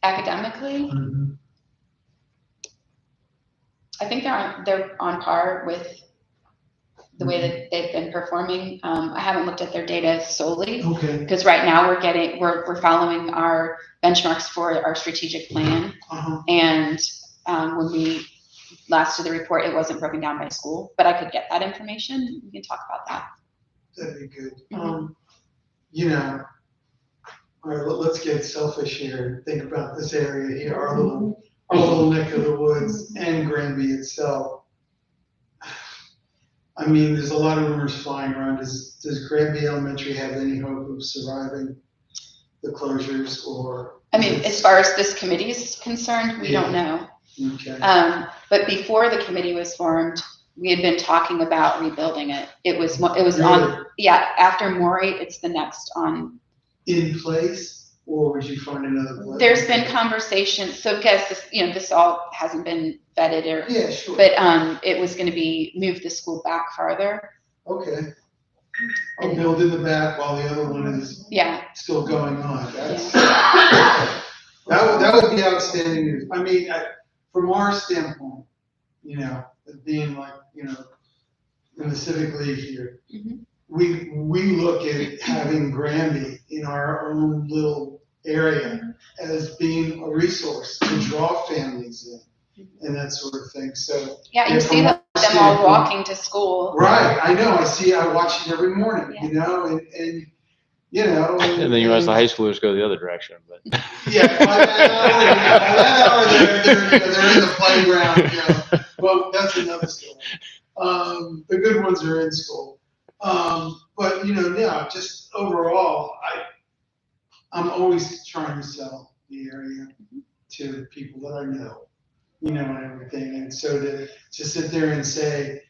Academically, I think they're on par with the way that they've been performing. I haven't looked at their data solely because right now we're following our benchmarks for our strategic plan. And when we last of the report, it wasn't broken down by school, but I could get that information. We can talk about that. That'd be good. Mhm. You know, all right, let's get selfish here and think about this area here, our little neck of the woods and Granby itself. I mean, there's a lot of rumors flying around. Does Granby Elementary have any hope of surviving the closures, or? I mean, as far as this committee is concerned, we don't know. Okay. But before the committee was formed, we had been talking about rebuilding it. It was Really? on, yeah, after Maury, it's the next on. In place, or would you find another place? There's been conversations, so guess this, this all hasn't been vetted or, Yeah, sure. but, it was gonna be, move the school back farther. Okay. I'll build in the back while the other one is Yeah, still going on. That would be outstanding news. I mean, from our standpoint, being like, in the Civic League here, Mhm. we look at having Granby in our own little area as being a resource to draw families in and that sort of thing. So yeah, you Yeah, see from them our all standpoint- walking to school. right, I know. I watch it every morning, and And then you realize the high schoolers go the other direction, but. yeah, or they're in the playground. Well, that's another story. The good ones are in school. But just overall, I'm always trying to sell the area to people that I know, and everything. And so to sit there and say,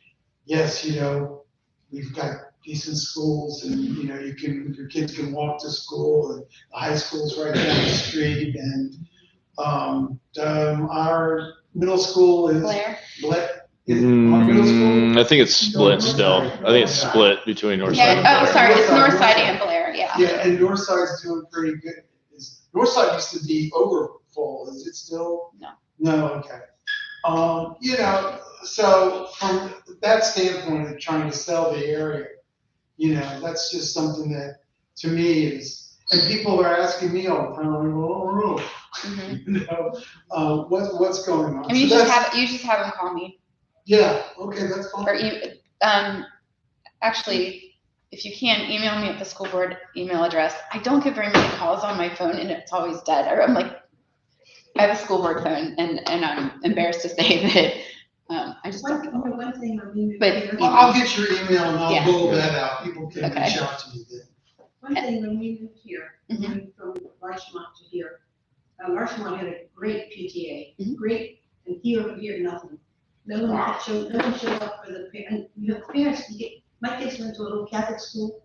yes, we've got decent schools, and your kids can walk to school, and the high school's right down the street, and our middle school is Blair. Is it our middle school? I think it's split still. I think it's split between Northside and Yeah, Blair. oh, sorry, it's Northside, Northside Northside. and Blair, yeah. Yeah, and Northside's doing pretty good. Northside used to be over full. Is it still? No. No, okay. So from that standpoint of trying to sell the area, that's just something that to me is, and people are asking me all the time, I'm like, Mhm. what's going on? I mean, So you just have them call me, yeah, okay, that's fine. or actually, if you can, email me at the school board email address. I don't get very many calls on my phone, and it's always dead, or I'm like, I have a school board phone, and I'm embarrassed to say that, I just don't. One thing I mean. But- Well, I'll get your email and I'll Yeah. roll that out. People can Okay. reach out to me then. One thing, when we moved here, Mhm. moving from Larchmont to here, Larchmont had a great PTA, Mhm. great, and here, nothing. No one showed up for the parents, parents, my kids went to a little Catholic school.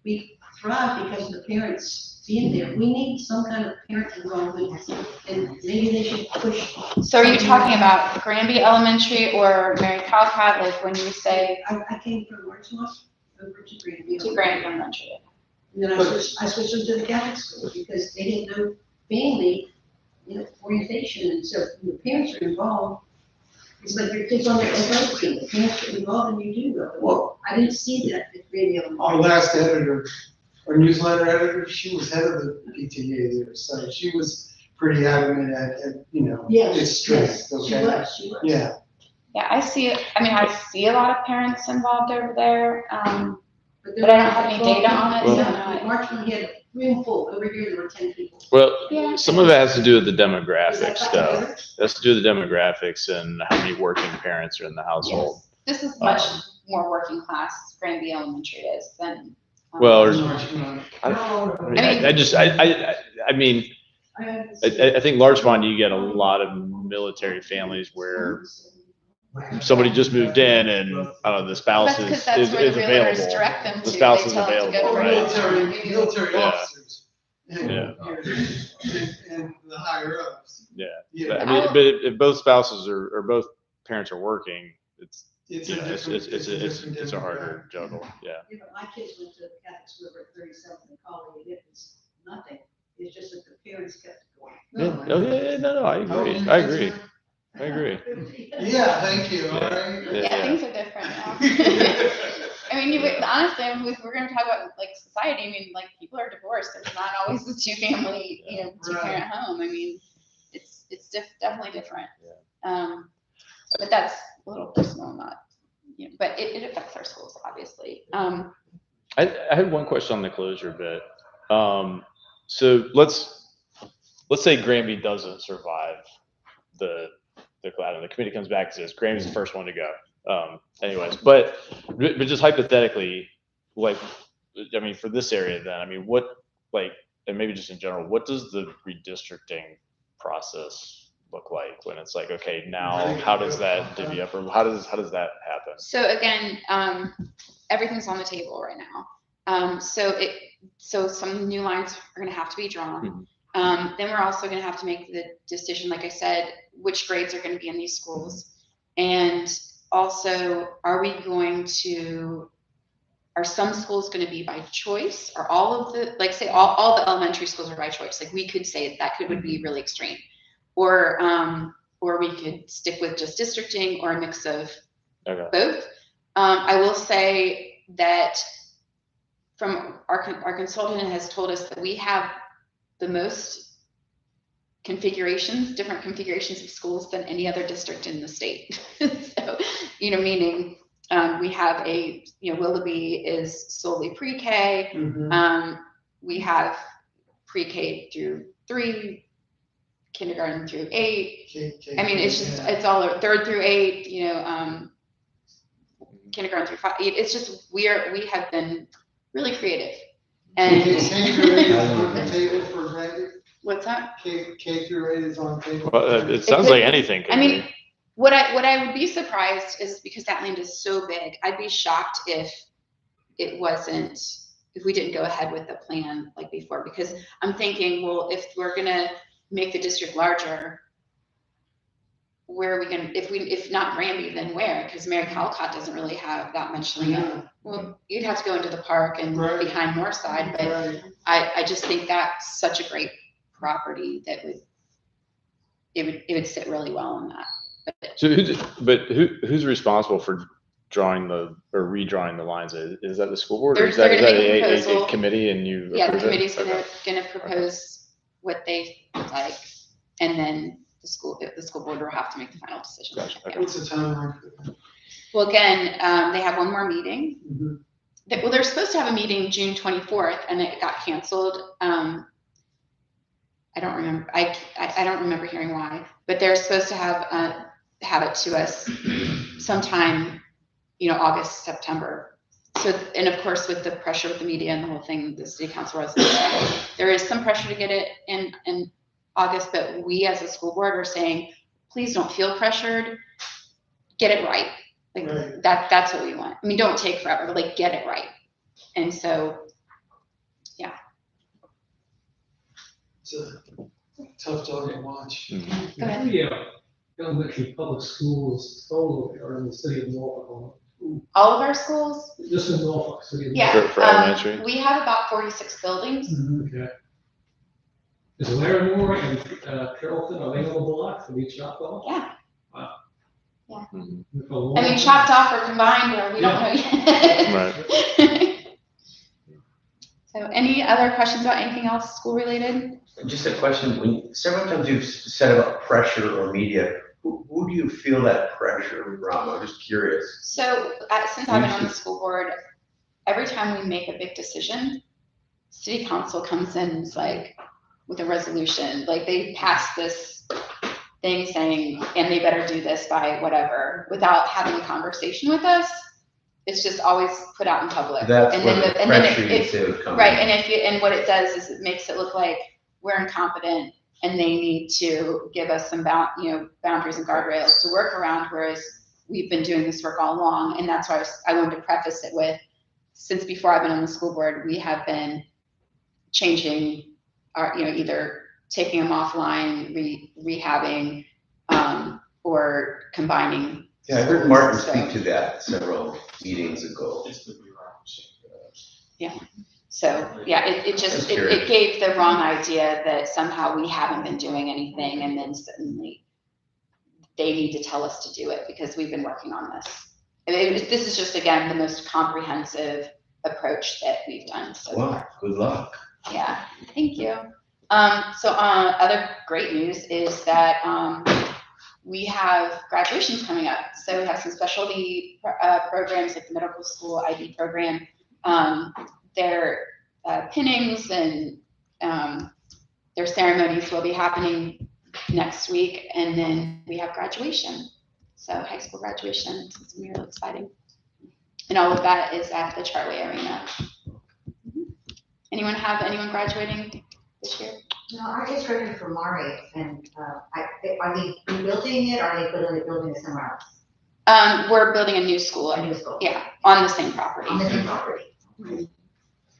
We thrive because of the parents being there. We need some kind of parent involvement, and maybe they should push. So are you talking about Granby Elementary or Mary Calcat, like when you say I came from Larchmont over to Granby. to Granby Elementary? And then I switched them to the Catholic school because they didn't know family, orientation, and so when the parents are involved. It's like your kids on the FA team, the parents are involved and you do go. Well, I didn't see that at Radio. our last editor, our newsletter editor, she was head of the PTA there, so she was pretty adamant at Yes, its strength, She okay? was. Yeah, Yeah, I see a lot of parents involved over there, but I don't have any data on it, so I'm not. Marchman had a room full, over here there were 10 people. Well, Yeah. some of it has to do with the Is that demographics, like though. together? It has to do with the demographics and how many working parents are in the household. This is much more working class Granby Elementary is than. Well, or- Larchmont. I mean, I think Larchmont, you get a lot of military families where somebody just moved in and, I don't know, the spouse That's because is that's where the realtors available. direct them to. The spouse They is tell them to available, go to right? Military Yeah. officers. And Yeah. and the higher ups. Yeah. Yeah, I mean, but if both spouses or both parents are working, it's it's a a different. it's a harder demographic. juggle, yeah. Yeah, but my kids went to Catholic school over at 37th and College, and it was nothing. It's just that the parents kept going. Yeah, oh, yeah, no, I How old agree, are your I kids agree, now? I agree. Yeah, thank you, all Yeah. right. Yeah, things are different now. I mean, honestly, if we're gonna talk about like society, I mean, like people are divorced. There's not always the two-family, two-parent home. I mean, it's definitely different. But that's a little personal, not, but it affects our schools, obviously. I had one question on the closure bit. So let's say Granby doesn't survive the the committee comes back and says Granby's the first one to go. Anyways, but just hypothetically, like, I mean, for this area, then, I mean, what, like, and maybe just in general, what does the redistricting process look like when it's like, okay, now how does that divvy up, or how does that happen? So again, everything's on the table right now. So some new lines are gonna have to be drawn. Then we're also gonna have to make the decision, like I said, which grades are gonna be in these schools. And also, are some schools gonna be by choice? Or all of the, like, say all the elementary schools are by choice? Like, we could say that would be really extreme. Or we could stick with just districting, or a mix of both. I will say that from our consultant has told us that we have the most different configurations of schools than any other district in the state. So, meaning we have Willoughby is solely pre-K. We have pre-K through 3, kindergarten through 8. I mean, it's all 3rd through 8, kindergarten through 5. It's just, we have been really creative. And what's that? K through 8 is on table. Well, it sounds like anything could be. What I would be surprised is, because that land is so big, I'd be shocked if we didn't go ahead with the plan like before, because I'm thinking, well, if we're gonna make the district larger, where are we gonna, if not Granby, then where? Because Mary Calcott doesn't really have that much land. Well, you'd have to go into the park and behind Northside, but I just think that's such a great property that it would sit really well in that. So who's responsible for redrawing the lines? Is that the school board, or is that a committee, and you? Yeah, the committee's gonna propose what they would like, and then the school board will have to make the final decision. Gotcha. Okay. What's the timeline? Well, again, they have one more meeting. They're supposed to have a meeting June 24th, and it got canceled. I don't remember. I don't remember hearing why, but they're supposed to have it to us sometime, August, September. So, and of course, with the pressure with the media and the whole thing, the city council residents, there is some pressure to get it in August, but we as a school board are saying, please don't feel pressured. Get it right. Like that's what we want. I mean, don't take forever, but like get it right. And so, yeah. It's a tough dog to watch. Go ahead. Three elementary public schools total are in the city of Norfolk. All of our schools? Just in Norfolk City. Of Yeah. For elementary? We have about 46 buildings. Okay. Is Larimore and Carrollton, are they on the block to be chopped off? Yeah. Wow. Yeah. Mm-hmm. I mean, chopped off or combined, or we don't know yet. Right. So, any other questions about anything else school related? Just a question, several times you've said about pressure or media, who do you feel that pressure from? I'm just curious. So, since I've been on the school board, every time we make a big decision, city council comes in and is like, with a resolution, like they pass this thing saying, and they better do this by whatever, without having a conversation with us. It's just always put out in public. That's and what then the pressure you say would come. Right, and what it does is it makes it look like we're incompetent and they need to give us some boundaries and guardrails to work around, whereas we've been doing this work all along. And that's why I wanted to preface it with, since before I've been on the school board, we have been changing our, either taking them offline, rehabbing, or combining. Yeah, I heard Martin speak to that several meetings ago. Yeah. So yeah, it gave the wrong idea that somehow we haven't been doing anything, and then suddenly they need to tell us to do it because we've been working on this. This is just, again, the most comprehensive approach that we've done. So Wow, good luck. Yeah, thank you. So other great news is that we have graduations coming up. So we have some specialty programs like the medical school IB program. Their pinnings and their ceremonies will be happening next week. And then we have graduation. So high school graduation. It's going to be really exciting. And all of that is at the Chartway Arena. Anyone have anyone graduating this year? No, I just ready for Mari, and are they rebuilding it, or are they building it somewhere else? We're building a new school. A new school? Yeah, on the same property. On the same property.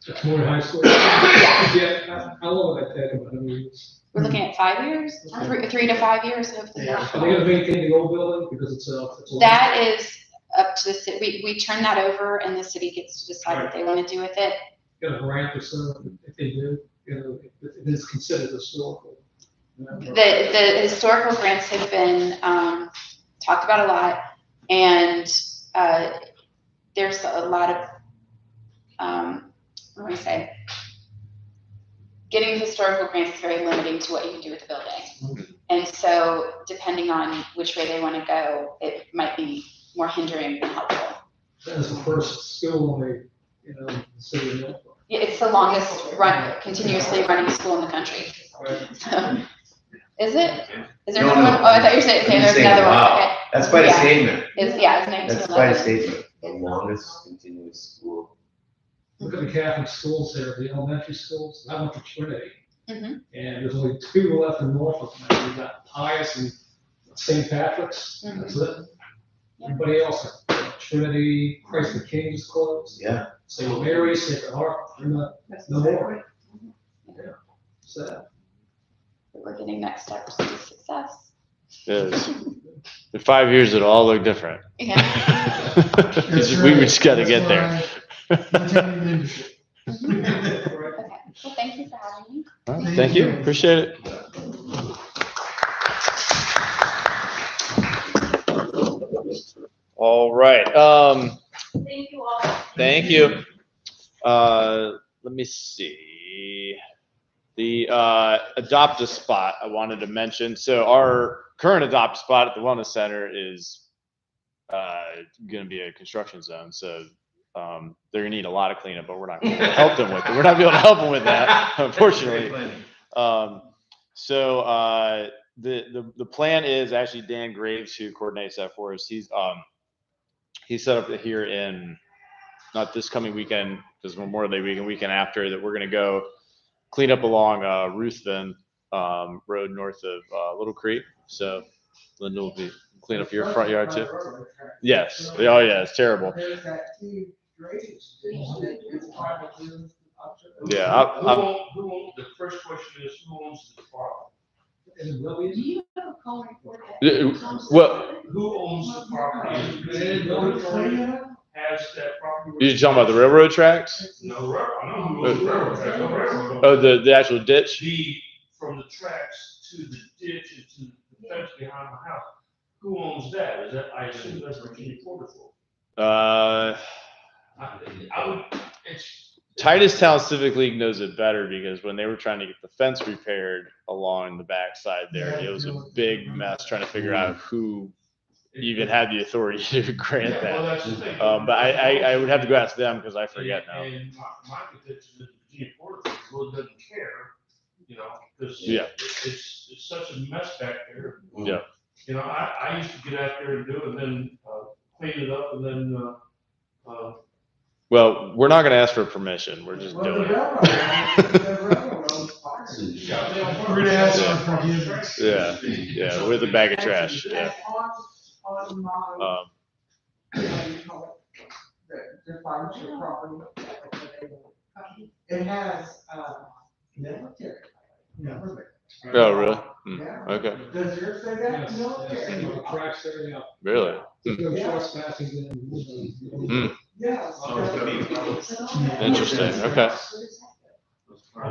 It's more high school. Yeah, how long would that take them? I mean, We're looking at 5 years, 3 to 5 years. Hopefully. Yeah. are they gonna maintain the old building because it's a? That is up to the city. We turn that over, and the city gets to decide what they want to do with it. Got a grant or something, if they do, if it is considered historical. The historical grants have been talked about a lot, and there's a lot of what do I say? Getting historical grants is very limiting to what you can do with the building, and so depending on which way they want to go, it might be more hindering than helpful. That is the first school in the city of Milford. Yeah, it's the longest continuously running school in the country. So, is it? Is there No, another no. one? Oh, I thought you were saying, okay, I'm there's saying, another one. wow, Okay. that's quite a Yeah. statement. It's 1911. That's quite a statement. The longest continuous school. Look at the Catholic schools there, the elementary schools. I went to Trinity. Mhm. And there's only 2 left in Norfolk now. We've got Pius and St. Patrick's. Mhm. That's it. Yeah. Everybody else, Trinity, Christ the King is closed. Yeah. St. Mary, St. Heart, they're not, no more. Yeah. So, We're getting next steps to success. Yes. In 5 years, it'll all look different. Yeah. That's We right. just gotta That's get why there. I'm taking leadership. Okay. Well, thank you for having me. All right, thank you, appreciate it. All right, Thank you all. thank you. Let me see. The adopt a spot I wanted to mention. So our current adopt a spot at the Wellness Center is gonna be a construction zone, so they're gonna need a lot of cleanup, but we're not gonna help them with it. We're not gonna be able to help them with that, unfortunately. So the plan is actually Dan Graves, who coordinates that for us. He's set up here in not this coming weekend, because Memorial Day weekend, weekend after, that we're gonna go clean up along Ruthven Road north of Little Creek. So Linda will be clean up your front yard too. Yes. Oh yeah, it's terrible. There's that huge drainage ditch that is part of the option. Yeah. The first question is, who owns the property? and Willie, Do you have a call report? that- Well, Who owns the property? Is the authority has that property? you're talking about the railroad tracks? No, I know who owns the railroad tracks, no railroad. Oh, the actual ditch? From the tracks to the ditch and to the fence behind the house. Who owns that? Is that, I assume that's Virginia Porter for. I would, it's. Titus Town Civic League knows it better, because when they were trying to get the fence repaired along the backside there, it was a big mess trying to figure out who even had the authority to grant Yeah, well, that. that's the thing. But I would have to go ask them, because I forget now. And my contention is Virginia Porter really doesn't care, you know, because Yeah. it's such a mess back there. Yeah. You know, I used to get out there and do it, and then clean it up, and then Well, we're not gonna ask for permission, we're just doing it. We're gonna ask for forgiveness. Yeah, with a bag of trash, yeah. On my, Um, what do you call it, the financial property. It has, military. Oh, really? Hmm, Yeah. okay, Does yours say that? yes, Military. the tracks there, yeah. really? There's no trespassing then. Hmm, Yes. interesting, okay.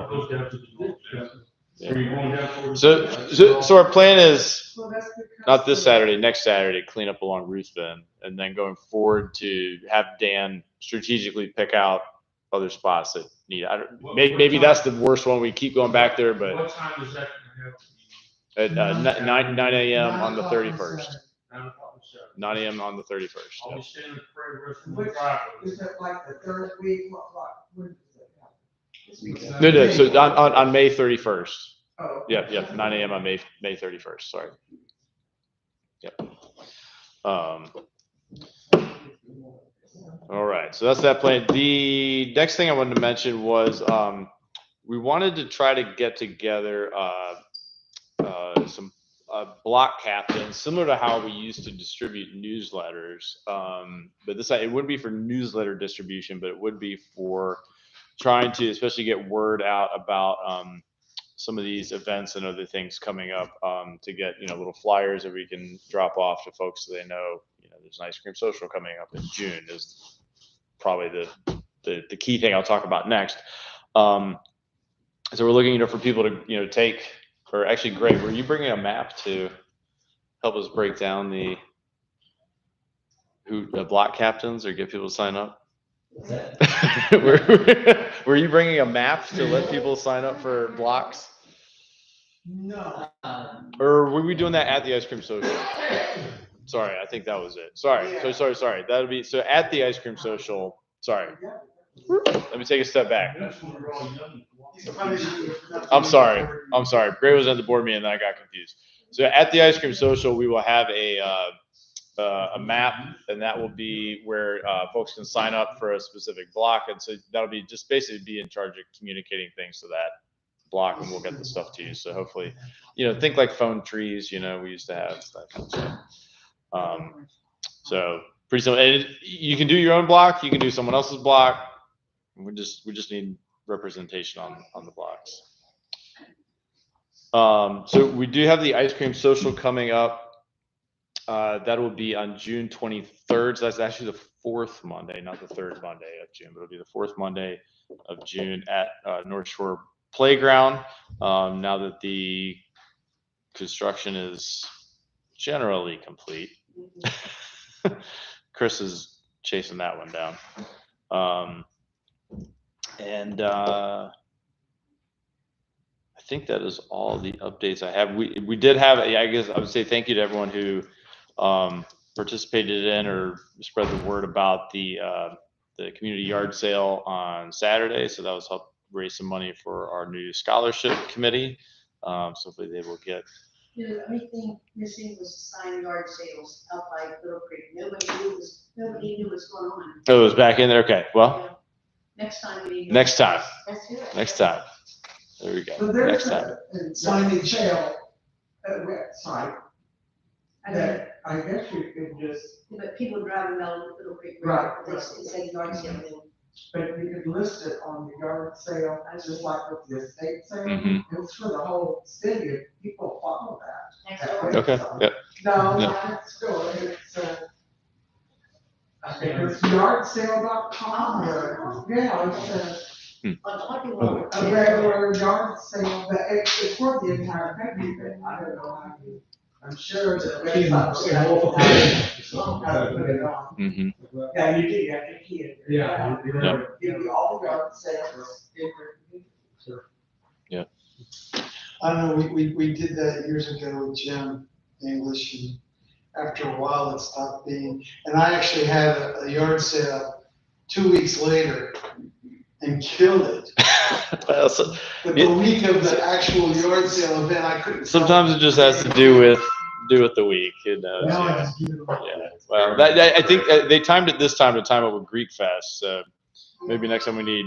Goes down to the ditch. Yeah. Are you going down towards? So our plan is, Well, that's because not this the- Saturday, next Saturday, clean up along Ruthven, and then going forward to have Dan strategically pick out other spots that need, maybe that's the worst one, we keep going back there, but What time is that gonna At 9 a.m. on the 9 o'clock 31st. 9 o'clock on Saturday. 9 a.m. on the 31st. I'll be Yep. standing in the prayer rest from the Which, driveway. is that like the third week, when does that happen? No, so on May 31st. Oh. Yep. 9 a.m. on May 31st. Sorry. Yep. All right. So that's that plan. The next thing I wanted to mention was we wanted to try to get together some block captains, similar to how we used to distribute newsletters. But this it wouldn't be for newsletter distribution, but it would be for trying to especially get word out about some of these events and other things coming up, to get little flyers that we can drop off to folks so they know there's an ice cream social coming up in June is probably the key thing I'll talk about next. So we're looking for people to take, or actually, Greg, were you bringing a map to help us break down the block captains or get people to sign up? Were you bringing a map to let people sign up for blocks? No. Or were we doing that at the ice cream social? Sorry, I think that was it. Sorry. Sorry. That'll be so at the ice cream social. Sorry. Let me take a step back. I'm sorry. Gray was at the board meeting and then I got confused. So at the ice cream social, we will have a map, and that will be where folks can sign up for a specific block. And so that'll be just basically be in charge of communicating things to that block, and we'll get the stuff to you. So hopefully, think like phone trees, we used to have that kind of stuff. So pretty simple. And you can do your own block. You can do someone else's block. We just need representation on the blocks. So we do have the ice cream social coming up. That will be on June 23rd. So that's actually the fourth Monday, not the third Monday of June, but it'll be the fourth Monday of June at North Shore Playground. Now that the construction is generally complete, Chris is chasing that one down. And I think that is all the updates I have. We did have, I guess I would say thank you to everyone who participated in or spread the word about the community yard sale on Saturday. So that was help raise some money for our new scholarship committee. So hopefully they will get. The only thing missing was the sign yard sales out by Little Creek. Nobody knew what's going on. Oh, it was back in there. Okay, well. Yeah. Next time we need. Next time. Let's do it. Next time. There we go. So there's Next time. a signage website that I guess you could just, But people driving down Little Creek. Right. They say yard sale. but you could list it on the yard sale, just like with the estate sale. Mhm. It's for the whole city, and people follow that. Next that door. Okay, website. yep. No, Yeah. not next door, it's, I think it's yardsale.com, or, yeah, it's A lot of people. a regular yard sale, but it's for the entire country, but I don't know how you, I'm sure that the website will how to put it on. Mm-hmm. Yeah, you do, you have to key it. Yeah. Give you all the yard sales. I don't know, we did that years ago with Jim English, and after a while it stopped being, and I actually had a yard sale 2 weeks later and killed it. Well, But the week of the actual yard sale event, I couldn't. sometimes it just has to do with the week. It knows. Now I Yeah. just give it away. Yeah. Well, I think they timed it this time to time it with Greek Fest. So maybe next time we need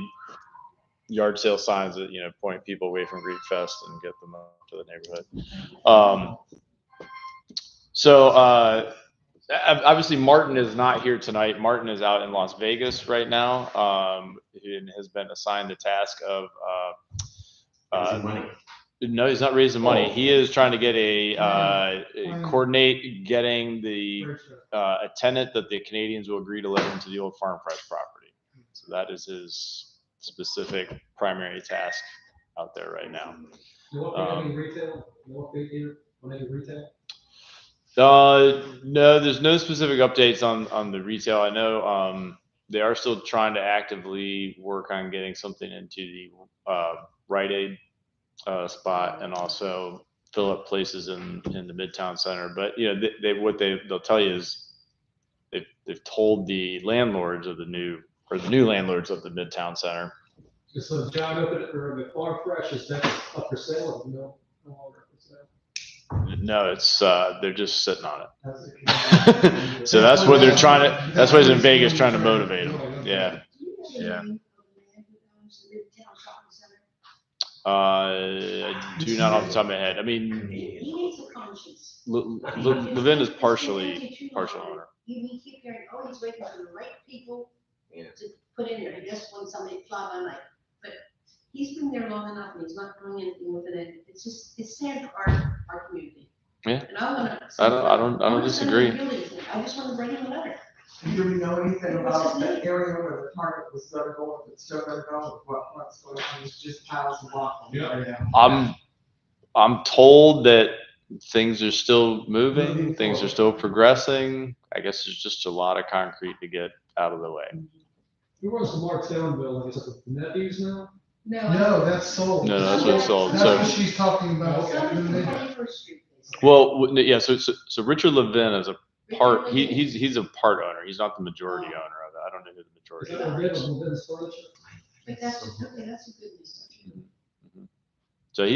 yard sale signs that point people away from Greek Fest and get them up to the neighborhood. So obviously Martin is not here tonight. Martin is out in Las Vegas right now. And has been assigned the task of money. no, he's not raising money. He is trying to get coordinate getting the a tenant that the Canadians will agree to let into the old Farm Fresh property. So that is his specific primary task out there right now. You want any retail? You want any retail? No, there's no specific updates on the retail. I know they are still trying to actively work on getting something into the Rite Aid spot, and also fill up places in the Midtown Center. But, you know, they'll tell you is they've told the landlords of the new landlords of the Midtown Center. So John, open it for the Farm Fresh, is that up for sale or no longer up for sale? No, it's they're just sitting on it. So that's what they're trying to. That's why he's in Vegas trying to motivate them. Yeah, yeah. I do not off the top of my head. I mean, He needs a conscience. Levin is partially partial owner. You keep hearing, oh, he's waiting for the right people Yeah. to put in there, he just wants somebody to fly by night. But he's been there long enough and he's not doing anything with it, it's just, it's sad for our community. Yeah. And I wanna. I don't disagree. I just wanna bring him a letter. Do we know anything about that area where the target was gonna go, if it's still gonna go, what's going on, it's just piles of rock. Yeah. I'm told that things are still moving, things are still progressing. I guess there's just a lot of concrete to get out of the way. Who runs the Martown building? Is it the Nephews now? No, that's sold. No, that's what's sold. That's So, what she's talking about. It's on 21st Street, they say. well, yeah. So Richard Levin is a part. He's a part owner. He's not the majority owner of it. I don't know who the Is majority that owner Levin's is. Levin's furniture? But that's a good news. So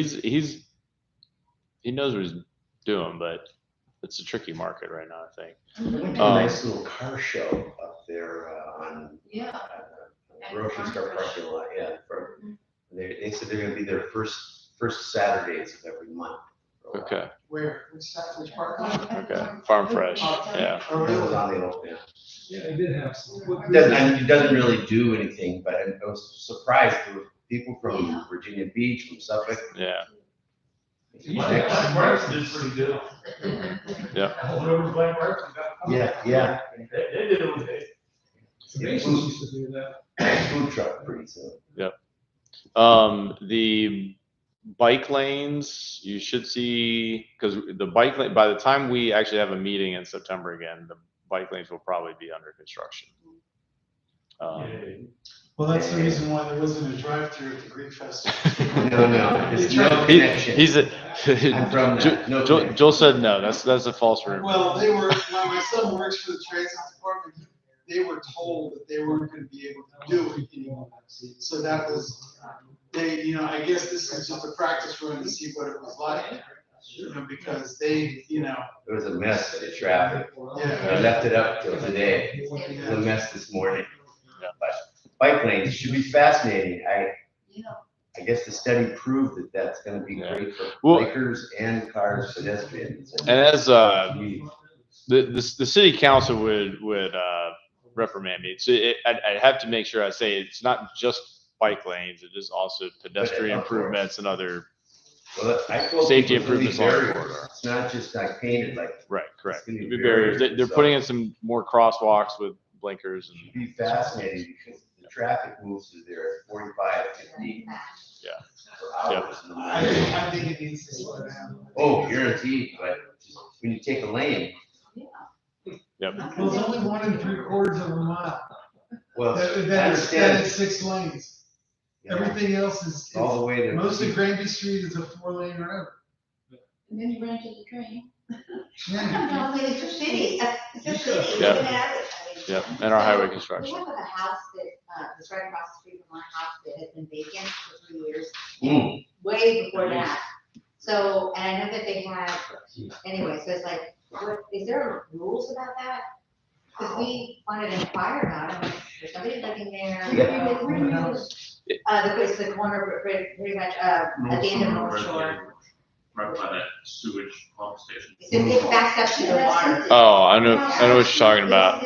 he knows what he's doing, but it's a tricky market right now, I think. There might be a nice little car show up there on Yeah. the grocery store parking lot, yeah. They said they're gonna be their first Saturdays of every month. Okay. Where, which part? Okay. Farm Fresh. Yeah. It was on the open. Yeah, he did have some. It doesn't really do anything, but I was surprised there were people from Virginia Beach, from Suffolk. Yeah. Black Marks did pretty good. Yeah. Whoever Black Marks got. Yeah. They did okay. Masons used to do that. Food truck pretty soon. The bike lanes, you should see, because the bike lane, by the time we actually have a meeting in September again, the bike lanes will probably be under construction. Well, that's the reason why there wasn't a drive-through at the Greek Festival. No, it's no connection. I'm from that. No connection. Joel said no, that's a false rumor. Well, my son works for the transit department, they were told that they weren't gonna be able to do it anymore. So that was, I guess this is just a practice run to see what it was like, because they, It was a mess with the traffic. yeah. I left it up till today. It was a mess this morning. Yeah. But bike lanes should be fascinating. Yeah. I guess the study proved that that's gonna be Yeah. great for Well- bikers and cars, pedestrians. And as the city council would reprimand me. So I have to make sure I say it's not just bike lanes, it is also pedestrian improvements and other. Well, I told Safety people to leave improvements along the barriers. corridor. It's not just like painted, like, Right, correct. It's gonna be There'll be barriers. barriers, They're so- putting in some more crosswalks with blinkers it should and, be fascinating because the traffic moves through there at 45, 50 yeah. for hours. in the I morning. think it needs to slow down. Oh, guaranteed, but just when you take a lane, Yep. Well, it's only 1 3/4 of a mile. well, I That understand. is 6 lanes. you know, Everything else is, all the way to. most of Granby Street is a 4-lane road. And then you run to the train. Yeah. No, it's a city, it's a city, you Yeah. can have it. I mean, Yep, and our highway We construction. have a house that, is right across the street from our house that has been vacant for 3 years, Mm. way before that. So, and I know that they have, anyway, so it's like, is there rules about that? Because we wanted to inquire about it, there's somebody living there. It's the corner, pretty much, at the end of North Shore. Right by that sewage pump station. It backs up to the water. Oh, I know what you're talking about.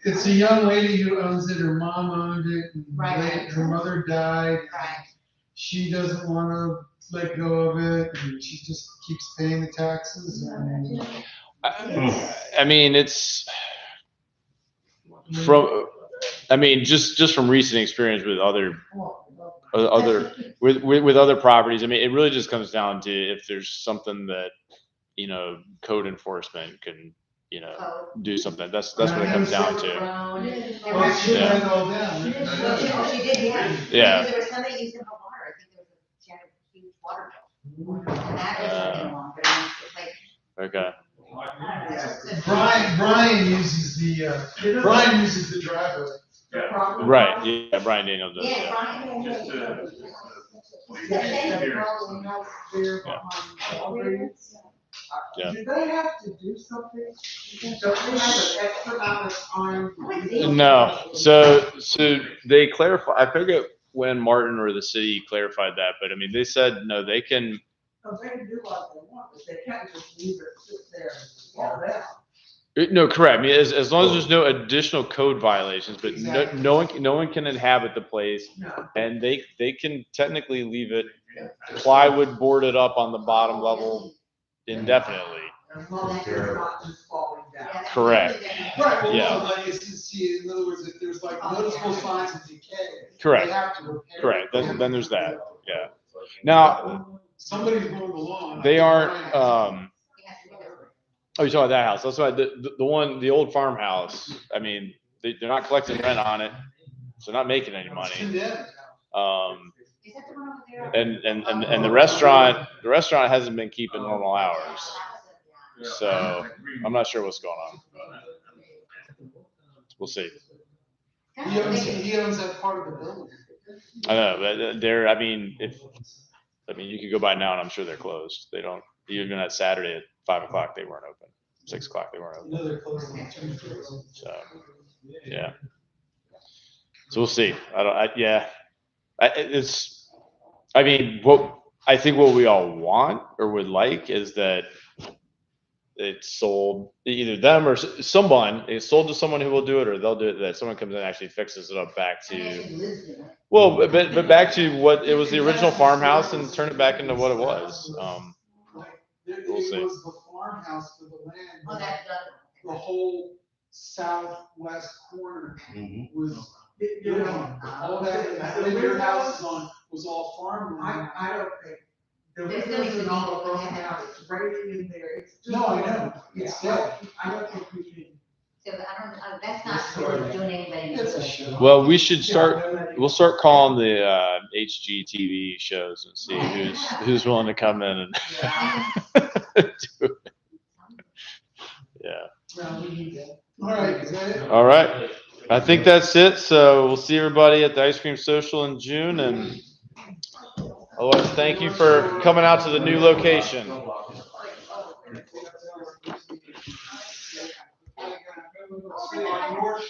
It's a young lady who owns it, her mom owned it, and Right. her mother died. Right. She doesn't wanna let go of it, and she just keeps paying the taxes, and I mean, it's from, just from recent experience with other properties. I mean, it really just comes down to if there's something that, code enforcement can, do something. That's what it comes down to. well, she ran it all down. She did, yeah. Yeah. There was somebody using her water, I think there was And that is taking long, but it's like, Okay. Brian uses the driveway. Right. Yeah. Brian Daniel does. yeah, Yeah. Brian. Just to. They Here. probably know There behind Walgreens. Yeah. Do they have to do something? Don't they have an extra amount of time? No. So they clarify. I forget when Martin or the city clarified that, but I mean, they said no. They can. Because they can do what they want, but they can't just leave it sit there and fall down. No, correct. I mean, as long as there's no additional code violations, but no one can inhabit the place, No. and they can technically leave it plywood boarded up on the bottom level indefinitely. As long as it's not just falling down. Correct. Right, well, Yeah. no, like, in other words, if there's like noticeable signs of decay. Correct. They have to repair. Correct. Then there's that. Yeah. Now Somebody's mowing the lawn. they aren't. Oh, you're talking about that house? That's why the old farmhouse. I mean, they're not collecting rent on it, so they're not making any money. Is that the one over there? And the restaurant hasn't been keeping normal hours, so I'm not sure what's going on. We'll see. He owns that part of the building. I know, but they're. I mean, you could go by now, and I'm sure they're closed. They don't even that Saturday at 5 o'clock. They weren't open. 6 o'clock. They weren't open. No, they're closed on Tuesday. So yeah. So we'll see. I mean, what I think what we all want or would like is that it's sold either them or someone. It's sold to someone who will do it, or they'll do it. That someone comes in and actually fixes it up back to. Well, but back to what it was, the original farmhouse, and turn it back into what it was. We'll see. It was the farmhouse for the land. Oh, that's the other The whole southwest corner was, all that, your house was all farmland. I don't think. The There's windows gonna be and all people of that them have- out, it's raining in there, it's just. No, I know. Yeah, It's dead. I don't think we can. So that's not really doing anybody. It's a show. Well, we should start. We'll start calling the HGTV shows and see who's willing to come in and do it. Yeah. All right, is that it? All right. I think that's it. So we'll see everybody at the ice cream social in June, and otherwise, thank you for coming out to the new location. North